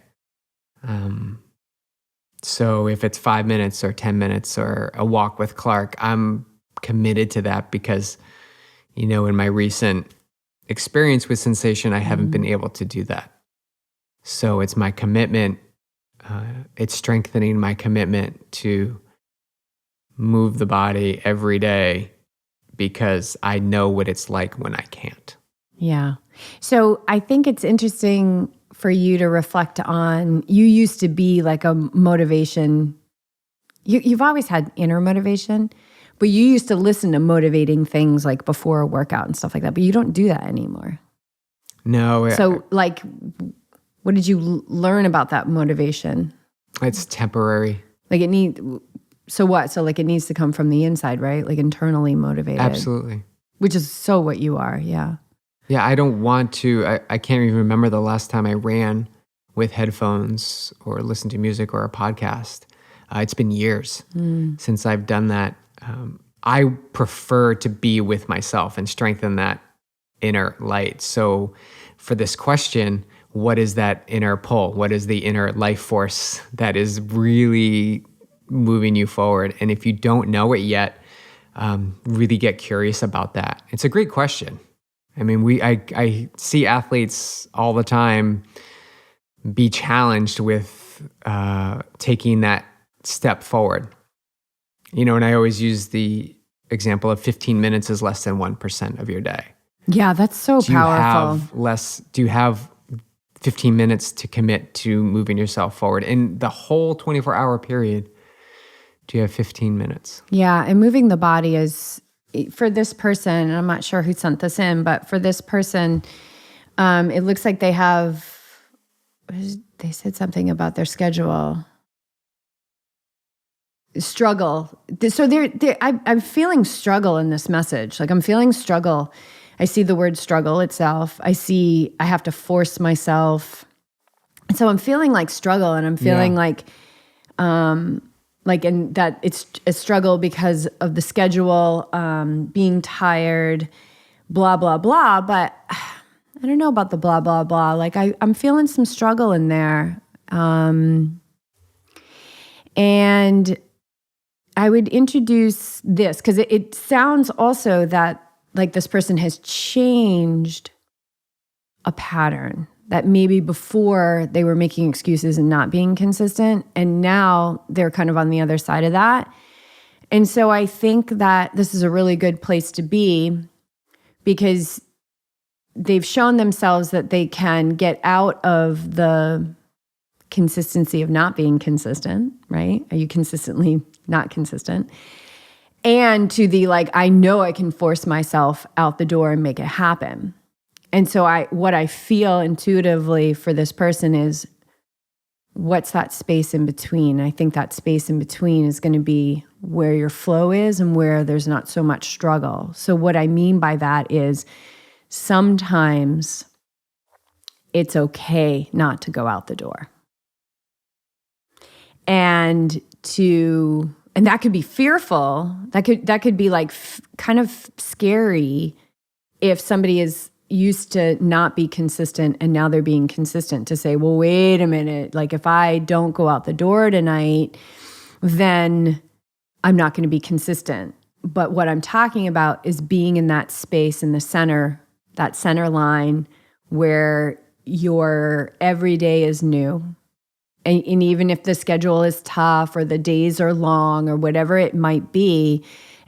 Speaker 1: So if it's 5 minutes or 10 minutes or a walk with Clark, I'm committed to that because, you know, in my recent experience with sensation, I haven't been able to do that. So it's my commitment. It's strengthening my commitment to move the body every day because I know what it's like when I can't.
Speaker 2: Yeah. So I think it's interesting for you to reflect on, you used to be like a motivation. You've always had inner motivation, but you used to listen to motivating things like before a workout and stuff like that, but you don't do that anymore.
Speaker 1: No.
Speaker 2: So like, what did you learn about that motivation?
Speaker 1: It's temporary.
Speaker 2: Like so what? So like it needs to come from the inside, right? Like internally motivated.
Speaker 1: Absolutely.
Speaker 2: Which is so what you are, yeah.
Speaker 1: Yeah, I don't want to, I can't even remember the last time I ran with headphones or listened to music or a podcast. It's been years since I've done that. I prefer to be with myself and strengthen that inner light. So for this question, what is that inner pull? What is the inner life force that is really moving you forward? And if you don't know it yet, really get curious about that. It's a great question. I mean, I see athletes all the time be challenged with taking that step forward. You know, and I always use the example of 15 minutes is less than 1% of your day.
Speaker 2: Yeah, that's so powerful.
Speaker 1: Do you have 15 minutes to commit to moving yourself forward? In the whole 24-hour period, do you have 15 minutes? Yeah,
Speaker 2: and moving the body is, for this person, and I'm not sure who sent this in, but for this person, it looks like they said something about their schedule. Struggle. So I'm feeling struggle in this message. Like I'm feeling struggle. I see the word struggle itself. I have to force myself. And so I'm feeling like struggle, and I'm feeling like and that it's a struggle because of the schedule, being tired, blah, blah, blah. But I don't know about the blah, blah, blah. Like I'm feeling some struggle in there. And I would introduce this because it sounds also that like this person has changed a pattern that maybe before they were making excuses and not being consistent, and now they're kind of on the other side of that. And so I think that this is a really good place to be because they've shown themselves that they can get out of the consistency of not being consistent, right? Are you consistently not consistent? And to the like, I know I can force myself out the door and make it happen. And so what I feel intuitively for this person is what's that space in between? I think that space in between is going to be where your flow is and where there's not so much struggle. So what I mean by that is sometimes it's okay not to go out the door. And that could be fearful. That could be like kind of scary if somebody is used to not be consistent and now they're being consistent, to say, well, wait a minute, like if I don't go out the door tonight, then I'm not going to be consistent. But what I'm talking about is being in that space in the center, that center line where your every day is new. And even if the schedule is tough or the days are long or whatever it might be,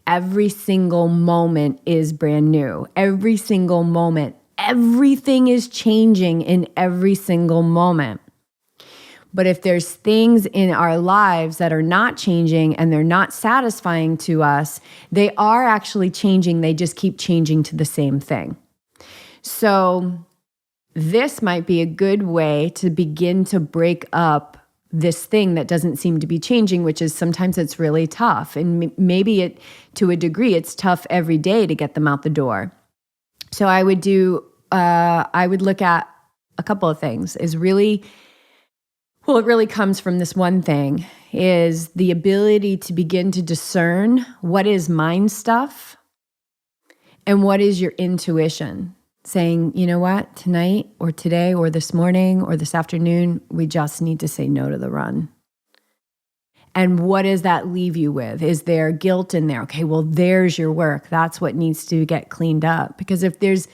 Speaker 2: every single moment is brand new. Every single moment, everything is changing in every single moment. But if there's things in our lives that are not changing and they're not satisfying to us, they are actually changing. They just keep changing to the same thing. So this might be a good way to begin to break up this thing that doesn't seem to be changing, which is sometimes it's really tough. And maybe to a degree, it's tough every day to get them out the door. So I would look at a couple of things. It really comes from this one thing, is the ability to begin to discern what is mind stuff and what is your intuition. Saying, you know what, tonight or today or this morning or this afternoon, we just need to say no to the run. And what does that leave you with? Is there guilt in there? Okay, well, there's your work. That's what needs to get cleaned up. Because if there's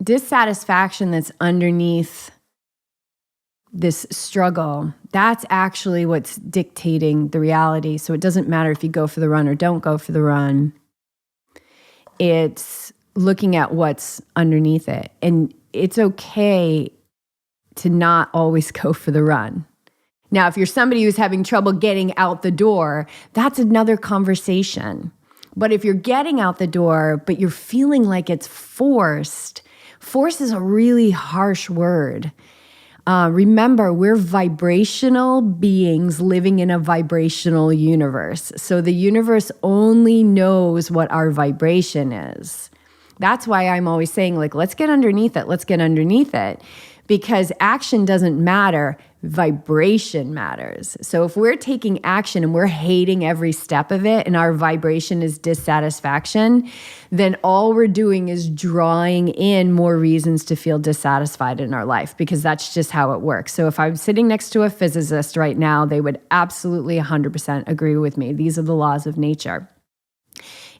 Speaker 2: dissatisfaction that's underneath this struggle, that's actually what's dictating the reality. So it doesn't matter if you go for the run or don't go for the run. It's looking at what's underneath it. And it's okay to not always go for the run. Now, if you're somebody who's having trouble getting out the door, that's another conversation. But if you're getting out the door, but you're feeling like it's forced, force is a really harsh word. Remember, we're vibrational beings living in a vibrational universe. So the universe only knows what our vibration is. That's why I'm always saying, like, let's get underneath it. Let's get underneath it. Because action doesn't matter. Vibration matters. So if we're taking action and we're hating every step of it and our vibration is dissatisfaction, then all we're doing is drawing in more reasons to feel dissatisfied in our life, because that's just how it works. So if I'm sitting next to a physicist right now, they would absolutely 100% agree with me. These are the laws of nature.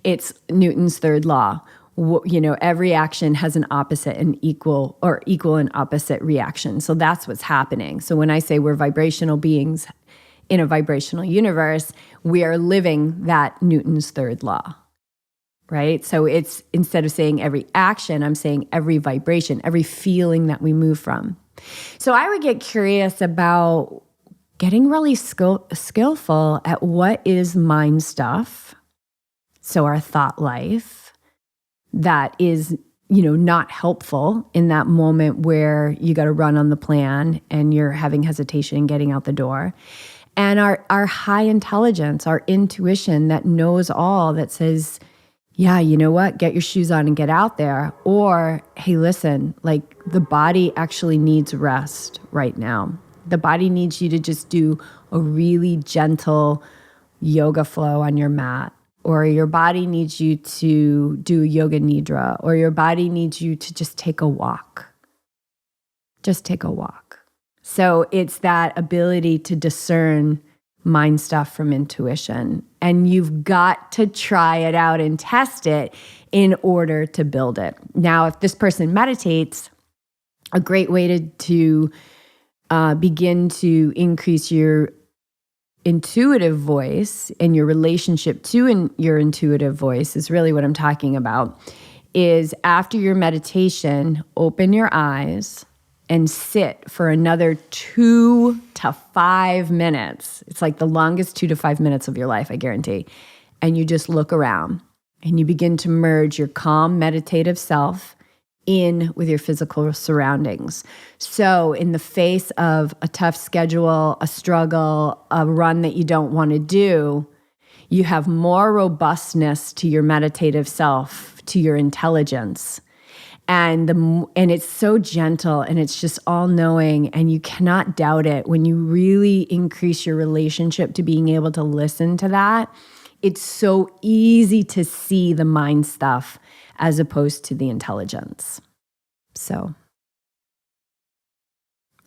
Speaker 2: It's Newton's third law. Every action has an opposite and equal and opposite reaction. So that's what's happening. So when I say we're vibrational beings in a vibrational universe, we are living that Newton's third law, right? So it's, instead of saying every action, I'm saying every vibration, every feeling that we move from. So I would get curious about getting really skillful at what is mind stuff. So our thought life, that is, not helpful in that moment where you got to run on the plan and you're having hesitation in getting out the door. And our high intelligence, our intuition that knows all, that says, yeah, you know what, get your shoes on and get out there. Or, hey, listen, like the body actually needs rest right now. The body needs you to just do a really gentle yoga flow on your mat. Or your body needs you to do yoga nidra, or your body needs you to just take a walk. Just take a walk. So it's that ability to discern mind stuff from intuition. And you've got to try it out and test it in order to build it. Now, if this person meditates, a great way to begin to increase your intuitive voice and your relationship to your intuitive voice is really what I'm talking about, is after your meditation, open your eyes and sit for another 2 to 5 minutes. It's like the longest 2 to 5 minutes of your life, I guarantee. And you just look around and you begin to merge your calm, meditative self in with your physical surroundings. So in the face of a tough schedule, a struggle, a run that you don't want to do, you have more robustness to your meditative self, to your intelligence. And it's so gentle and it's just all knowing, and you cannot doubt it. When you really increase your relationship to being able to listen to that, it's so easy to see the mind stuff as opposed to the intelligence. So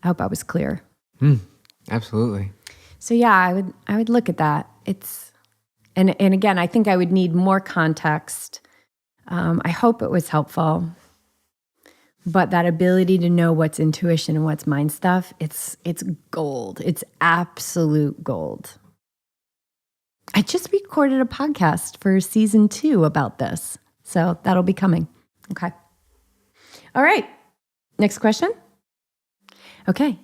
Speaker 2: I hope I was clear.
Speaker 1: Absolutely.
Speaker 2: So yeah, I would look at that. And again, I think I would need more context. I hope it was helpful. But that ability to know what's intuition and what's mind stuff, it's gold. It's absolute gold. I just recorded a podcast for season 2 about this. So that'll be coming. Okay. All right. Next question. Okay.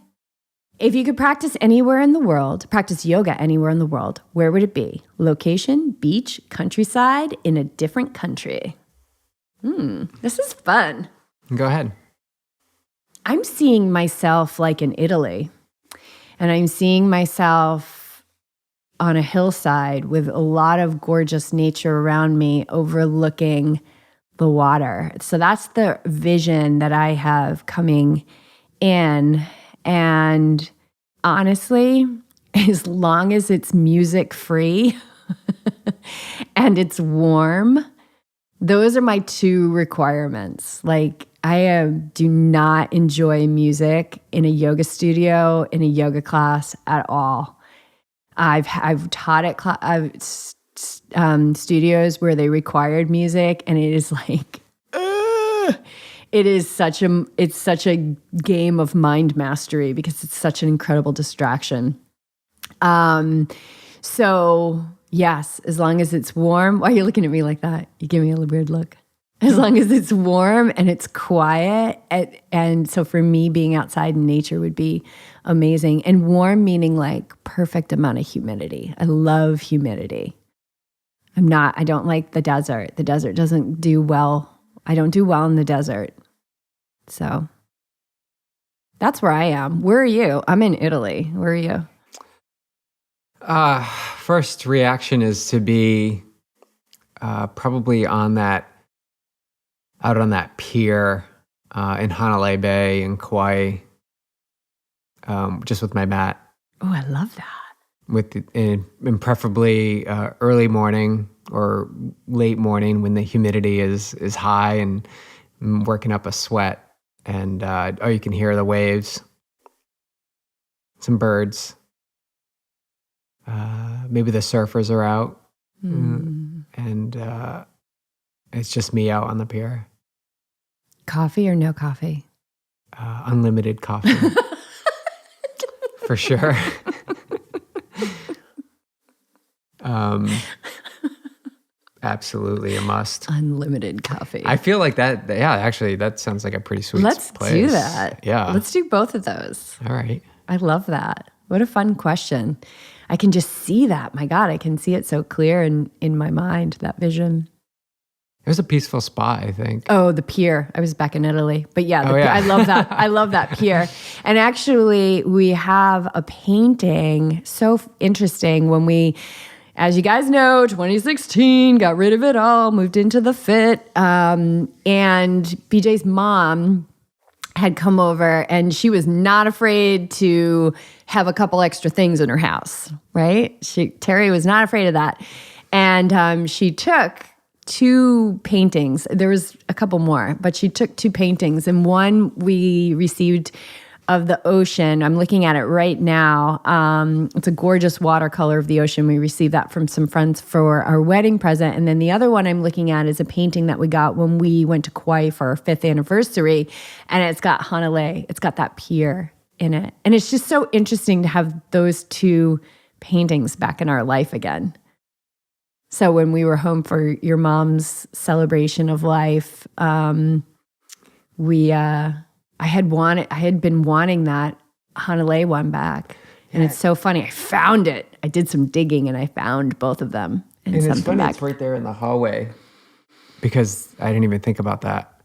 Speaker 2: If you could practice anywhere in the world, practice yoga anywhere in the world, where would it be? Location, beach, countryside, in a different country. This is fun.
Speaker 1: Go ahead.
Speaker 2: I'm seeing myself like in Italy, and I'm seeing myself on a hillside with a lot of gorgeous nature around me overlooking the water. So that's the vision that I have coming in. And honestly, as long as it's music free and it's warm, those are my 2 requirements. Like, I do not enjoy music in a yoga studio, in a yoga class at all. I've taught at studios where they required music, and it is like, it's such a game of mind mastery because it's such an incredible distraction. So yes, as long as it's warm. Why are you looking at me like that? You give me a weird look. As long as it's warm and it's quiet. And so for me, being outside in nature would be amazing. And warm meaning like perfect amount of humidity. I love humidity. I don't like the desert. The desert doesn't do well. I don't do well in the desert. So that's where I am. Where are you? I'm in Italy. Where are you?
Speaker 1: First reaction is to be probably out on that pier in Hanalei Bay in Kauai, just with my mat.
Speaker 2: Oh, I love that.
Speaker 1: And preferably early morning or late morning when the humidity is high and I'm working up a sweat, and you can hear the waves, some birds. Maybe the surfers are out, and it's just me out on the pier.
Speaker 2: Coffee or no coffee?
Speaker 1: Unlimited coffee. For sure. Absolutely a must.
Speaker 2: Unlimited coffee.
Speaker 1: I feel like that, yeah, actually, that sounds like a pretty sweet place.
Speaker 2: Let's do that.
Speaker 1: Yeah.
Speaker 2: Let's do both of those.
Speaker 1: All right.
Speaker 2: I love that. What a fun question. I can just see that. My God, I can see it so clear in my mind, that vision.
Speaker 1: It was a peaceful spot, I think.
Speaker 2: Oh, the pier. I was back in Italy. But yeah,
Speaker 1: yeah.
Speaker 2: I love that. I love that pier. And actually, we have a painting. So interesting when we, as you guys know, 2016, got rid of it all, moved into the Fit. And BJ's mom had come over, and she was not afraid to have a couple extra things in her house, right? Terry was not afraid of that. And she took 2 paintings. There was a couple more, but she took 2 paintings, and one we received of the ocean. I'm looking at it right now. It's a gorgeous watercolor of the ocean. We received that from some friends for our wedding present. And then the other one I'm looking at is a painting that we got when we went to Kauai for our 5th anniversary. And it's got Hanalei. It's got that pier in it. And it's just so interesting to have those 2 paintings back in our life again. So when we were home for your mom's celebration of life, I had been wanting that Hanalei one back. And it's so funny. I found it. I did some digging and I found both of them. And
Speaker 1: it's funny,
Speaker 2: back.
Speaker 1: it's right there in the hallway because I didn't even think about that.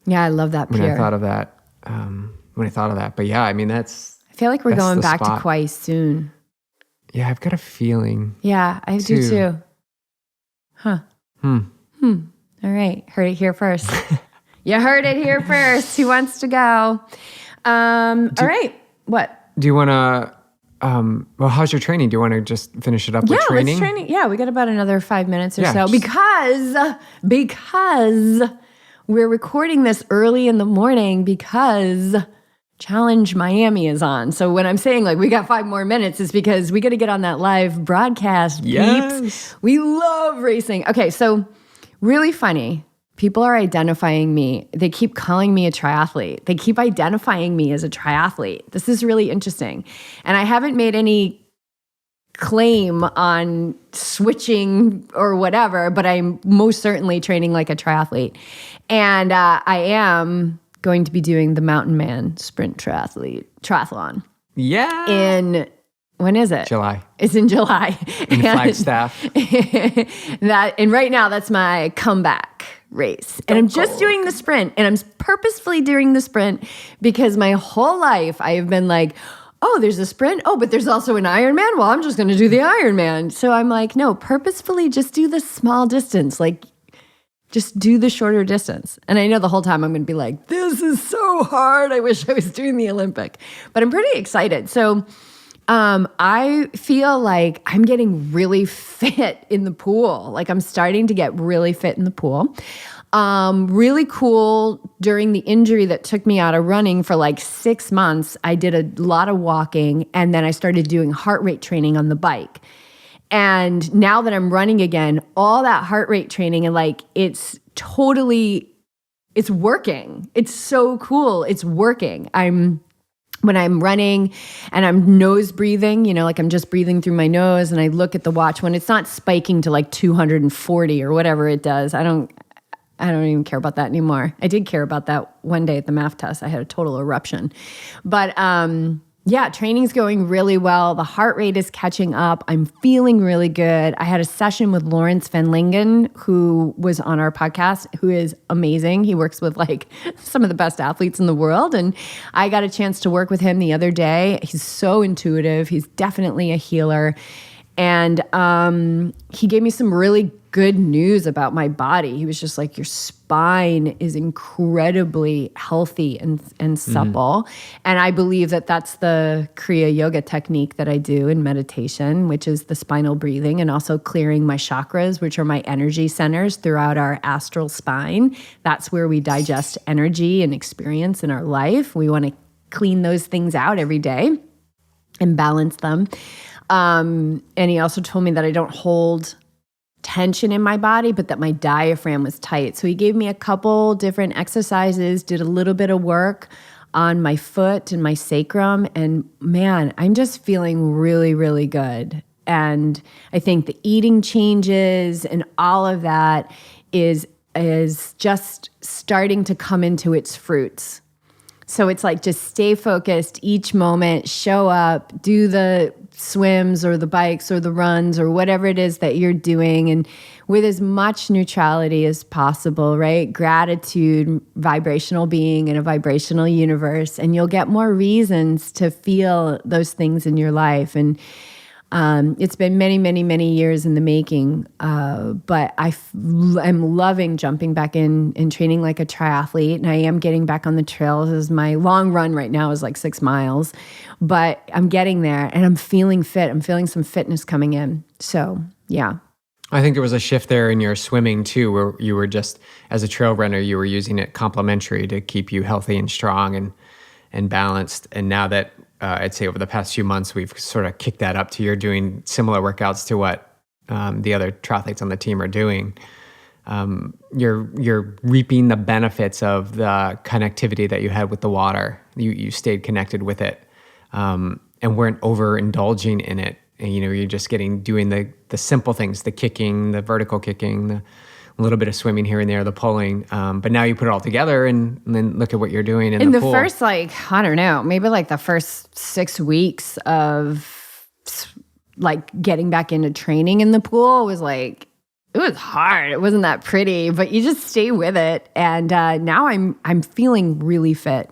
Speaker 2: Yeah, I love that
Speaker 1: when
Speaker 2: pier.
Speaker 1: I thought of that. But yeah, I mean,
Speaker 2: I feel like we're
Speaker 1: that's
Speaker 2: going
Speaker 1: the
Speaker 2: back
Speaker 1: spot.
Speaker 2: to Kauai soon.
Speaker 1: Yeah, I've got a feeling.
Speaker 2: Yeah, I do too. Huh. All right. Heard it here first. You heard it here first. Who wants to go? All right. What?
Speaker 1: Do you want to, well, how's your training? Do you want to just finish it up with training?
Speaker 2: Let's training. Yeah, we got about another 5 minutes or
Speaker 1: Yeah,
Speaker 2: so because we're recording this early in the morning because Challenge Miami is on. So when I'm saying like we got 5 more minutes, it's because we got to get on that live broadcast.
Speaker 1: Yes.
Speaker 2: Peeps. We love racing. Okay, so really funny. People are identifying me. They keep calling me a triathlete. They keep identifying me as a triathlete. This is really interesting. And I haven't made any claim on switching or whatever, but I'm most certainly training like a triathlete. And I am going to be doing the Mountain Man Sprint Triathlon.
Speaker 1: Yeah.
Speaker 2: When is it?
Speaker 1: July.
Speaker 2: It's in July.
Speaker 1: In Flagstaff.
Speaker 2: And right now that's my comeback race. And I'm just doing the sprint. And I'm purposefully doing the sprint because my whole life I have been like, oh, there's a sprint. Oh, but there's also an Ironman. Well, I'm just going to do the Ironman. So I'm like, no, purposefully just do the small distance. Like, just do the shorter distance. And I know the whole time I'm going to be like, this is so hard. I wish I was doing the Olympic. But I'm pretty excited. So I feel like I'm getting really fit in the pool. Like I'm starting to get really fit in the pool. Really cool. During the injury that took me out of running for like 6 months, I did a lot of walking and then I started doing heart rate training on the bike. And now that I'm running again, all that heart rate training and like it's working. It's so cool. It's working. When I'm running and I'm nose breathing, like I'm just breathing through my nose and I look at the watch when it's not spiking to like 240 or whatever it does. I don't even care about that anymore. I did care about that one day at the math test. I had a total eruption. But yeah, training's going really well. The heart rate is catching up. I'm feeling really good. I had a session with Lawrence Van Lingen, who was on our podcast, who is amazing. He works with like some of the best athletes in the world. And I got a chance to work with him the other day. He's so intuitive. He's definitely a healer. And he gave me some really good news about my body. He was just like, your spine is incredibly healthy and supple. Mm-hmm. And I believe that that's the Kriya Yoga technique that I do in meditation, which is the spinal breathing and also clearing my chakras, which are my energy centers throughout our astral spine. That's where we digest energy and experience in our life. We want to clean those things out every day and balance them. And he also told me that I don't hold tension in my body, but that my diaphragm was tight. So he gave me a couple different exercises, did a little bit of work on my foot and my sacrum. And man, I'm just feeling really, really good. And I think the eating changes and all of that is just starting to come into its fruits. So it's like just stay focused each moment, show up, do the swims or the bikes or the runs or whatever it is that you're doing, and with as much neutrality as possible, right? Gratitude, vibrational being in a vibrational universe, and you'll get more reasons to feel those things in your life. And it's been many, many, many years in the making, but I'm loving jumping back in and training like a triathlete, and I am getting back on the trails. As my long run right now is like 6 miles, but I'm getting there and I'm feeling fit. I'm feeling some fitness coming in. So yeah.
Speaker 1: I think there was a shift there in your swimming too, where you were just, as a trail runner, you were using it complementary to keep you healthy and strong and balanced. And now that I'd say over the past few months, we've sort of kicked that up to you're doing similar workouts to what the other triathletes on the team are doing. You're reaping the benefits of the connectivity that you had with the water. You stayed connected with it and weren't overindulging in it. And, you're just doing the simple things, the kicking, the vertical kicking, the a little bit of swimming here and there, the pulling. But now you put it all together and then look at what you're doing in the pool.
Speaker 2: First, I don't know, maybe like the first 6 weeks of like getting back into training in the pool was like, it was hard. It wasn't that pretty, but you just stay with it. And now I'm feeling really fit.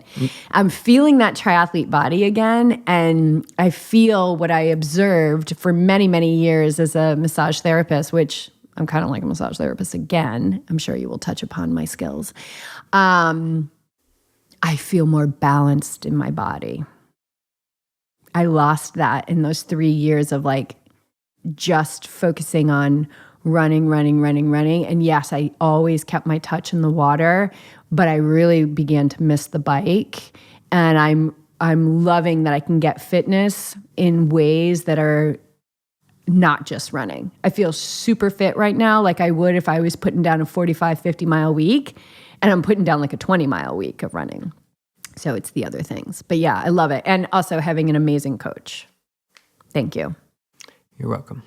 Speaker 2: I'm feeling that triathlete body again, and I feel what I observed for many, many years as a massage therapist, which I'm kind of like a massage therapist again. I'm sure you will touch upon my skills. I feel more balanced in my body. I lost that in those 3 years of like just focusing on running. And yes, I always kept my touch in the water, but I really began to miss the bike. And I'm loving that I can get fitness in ways that are not just running. I feel super fit right now, like I would if I was putting down a 45, 50-mile week, and I'm putting down like a 20-mile week of running. So it's the other things. But yeah, I love it. And also having an amazing coach. Thank you.
Speaker 1: You're welcome.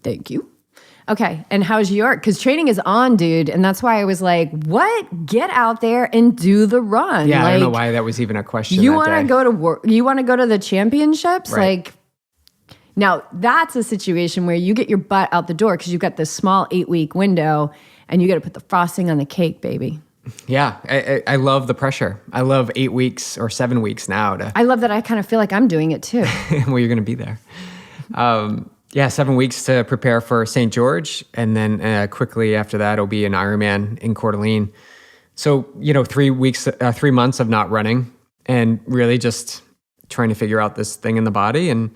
Speaker 2: Thank you. Okay. And how's York? Because training is on, dude. And that's why I was like, what? Get out there and do the run.
Speaker 1: Yeah,
Speaker 2: like,
Speaker 1: I don't know why that was even a question.
Speaker 2: You want to go to work? You want to go to the championships?
Speaker 1: Right.
Speaker 2: Like, now that's a situation where you get your butt out the door because you've got this small 8-week window and you got to put the frosting on the cake, baby.
Speaker 1: Yeah, I love the pressure. I love 8 weeks or 7 weeks now.
Speaker 2: I love that I kind of feel like I'm doing it too.
Speaker 1: Well, you're going to be there. 7 weeks to prepare for St. George. And then quickly after that, it'll be an Ironman in Coeur d'Alene. So, 3 months of not running and really just trying to figure out this thing in the body. And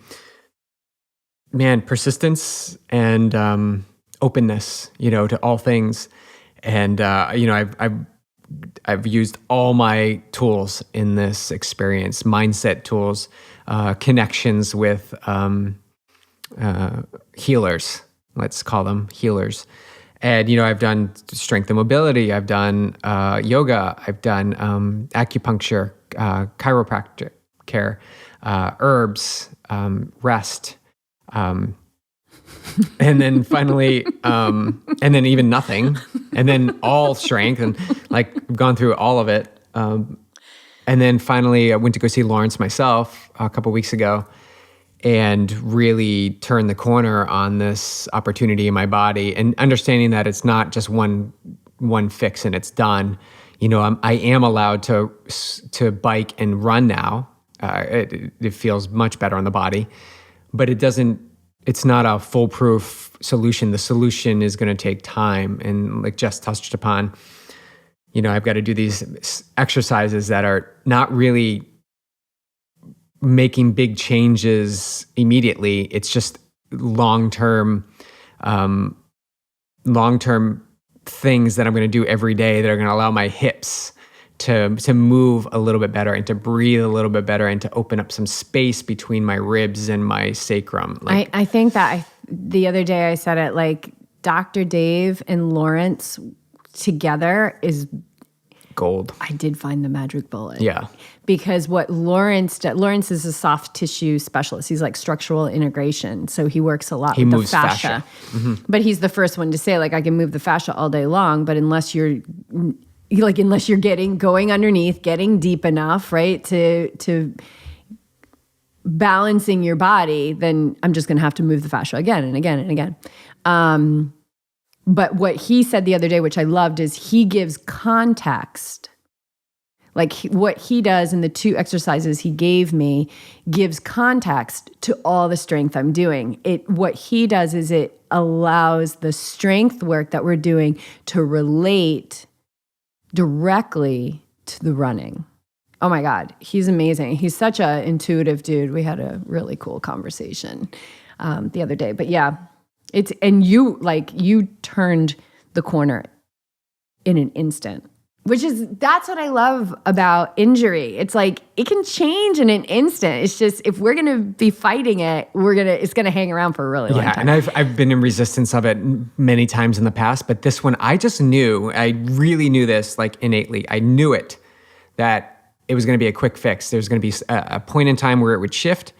Speaker 1: man, persistence and openness, to all things. And, I've used all my tools in this experience, mindset tools, connections with healers, let's call them healers. And, I've done strength and mobility. I've done yoga. I've done acupuncture, chiropractic care, herbs, rest. And then finally, and then even nothing, and then all strength, and like I've gone through all of it. And then finally, I went to go see Lawrence myself a couple weeks ago, and really turned the corner on this opportunity in my body, and understanding that it's not just one fix and it's done. I am allowed to bike and run now. It feels much better on the body, but it doesn't. It's not a foolproof solution. The solution is going to take time. And like Jess touched upon, I've got to do these exercises that are not really making big changes immediately. It's just long-term things that I'm going to do every day that are going to allow my hips to move a little bit better and to breathe a little bit better and to open up some space between my ribs and my sacrum.
Speaker 2: I think that the other day I said it, like Dr. Dave and Lawrence together is
Speaker 1: gold.
Speaker 2: I did find the magic bullet.
Speaker 1: Yeah.
Speaker 2: Because what Lawrence is a soft tissue specialist. He's like structural integration. So he works a lot with the fascia.
Speaker 1: Mm-hmm.
Speaker 2: But he's the first one to say, like, I can move the fascia all day long, but unless you're going underneath, getting deep enough, right, to balancing your body, then I'm just going to have to move the fascia again and again and again. But what he said the other day, which I loved, is he gives context. Like what he does in the 2 exercises he gave me gives context to all the strength I'm doing. What he does is it allows the strength work that we're doing to relate directly to the running. Oh my God, he's amazing. He's such an intuitive dude. We had a really cool conversation the other day. But yeah, you turned the corner in an instant, that's what I love about injury. It's like it can change in an instant. It's just if we're gonna be fighting it, it's gonna hang around for a really long time.
Speaker 1: Yeah, and I've been in resistance of it many times in the past, but this one I really knew this like innately. I knew it that it was gonna be a quick fix. There's gonna be a point in time where it would shift,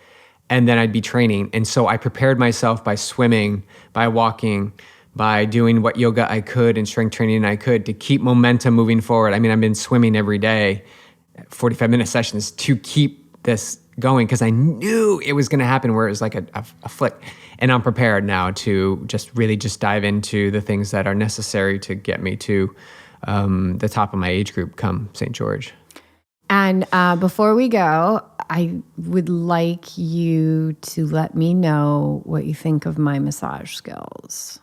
Speaker 1: and then I'd be training. And so I prepared myself by swimming, by walking, by doing what yoga I could and strength training I could to keep momentum moving forward. I mean, I've been swimming every day, 45-minute sessions to keep this going because I knew it was going to happen where it was like a flick. And I'm prepared now to just dive into the things that are necessary to get me to the top of my age group come St. George.
Speaker 2: And before we go, I would like you to let me know what you think of my massage skills.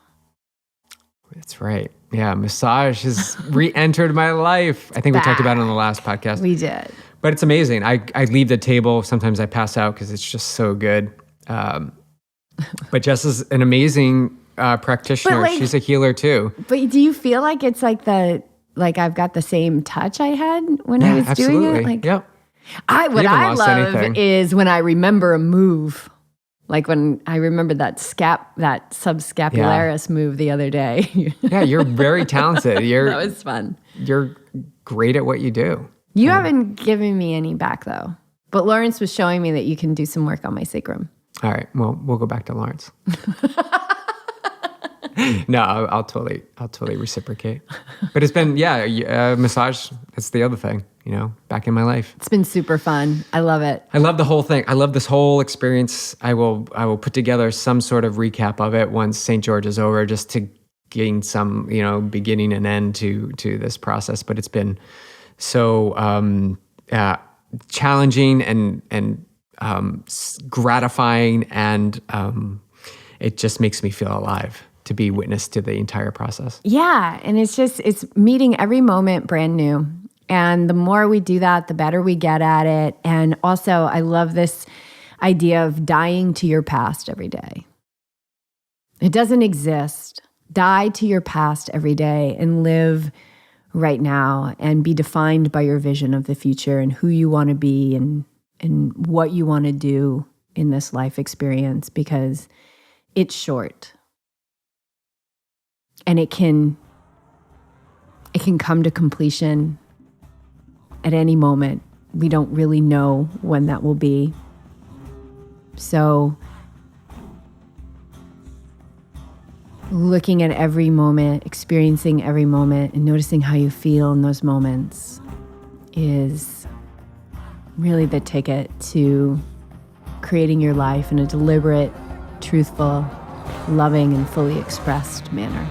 Speaker 1: That's right. Yeah, massage has re-entered my life. I think we talked about it on the last podcast.
Speaker 2: We did.
Speaker 1: But it's amazing. I leave the table. Sometimes I pass out because it's just so good. But Jess is an amazing practitioner. She's a healer too.
Speaker 2: But do you feel like it's like I've got the same touch I had when I was doing it?
Speaker 1: Like, yep.
Speaker 2: What I love is when I remember a move. Like when I remember that subscapularis move the other day.
Speaker 1: Yeah, you're very talented.
Speaker 2: That was fun.
Speaker 1: You're great at what you do.
Speaker 2: You haven't given me any back though. But Lawrence was showing me that you can do some work on my sacrum.
Speaker 1: All right. Well, we'll go back to Lawrence. No, I'll totally reciprocate. But it's been, massage. That's the other thing, back in my life.
Speaker 2: It's been super fun. I love it.
Speaker 1: I love the whole thing. I love this whole experience. I will put together some sort of recap of it once St. George is over, just to gain some, beginning and end to this process. But it's been so challenging and gratifying, and it just makes me feel alive to be witness to the entire process.
Speaker 2: Yeah. And it's meeting every moment brand new. And the more we do that, the better we get at it. And also, I love this idea of dying to your past every day. It doesn't exist. Die to your past every day and live right now and be defined by your vision of the future and who you want to be and what you want to do in this life experience, because it's short. And it can come to completion at any moment. We don't really know when that will be. So looking at every moment, experiencing every moment, and noticing how you feel in those moments is really the ticket to creating your life in a deliberate, truthful, loving, and fully expressed manner.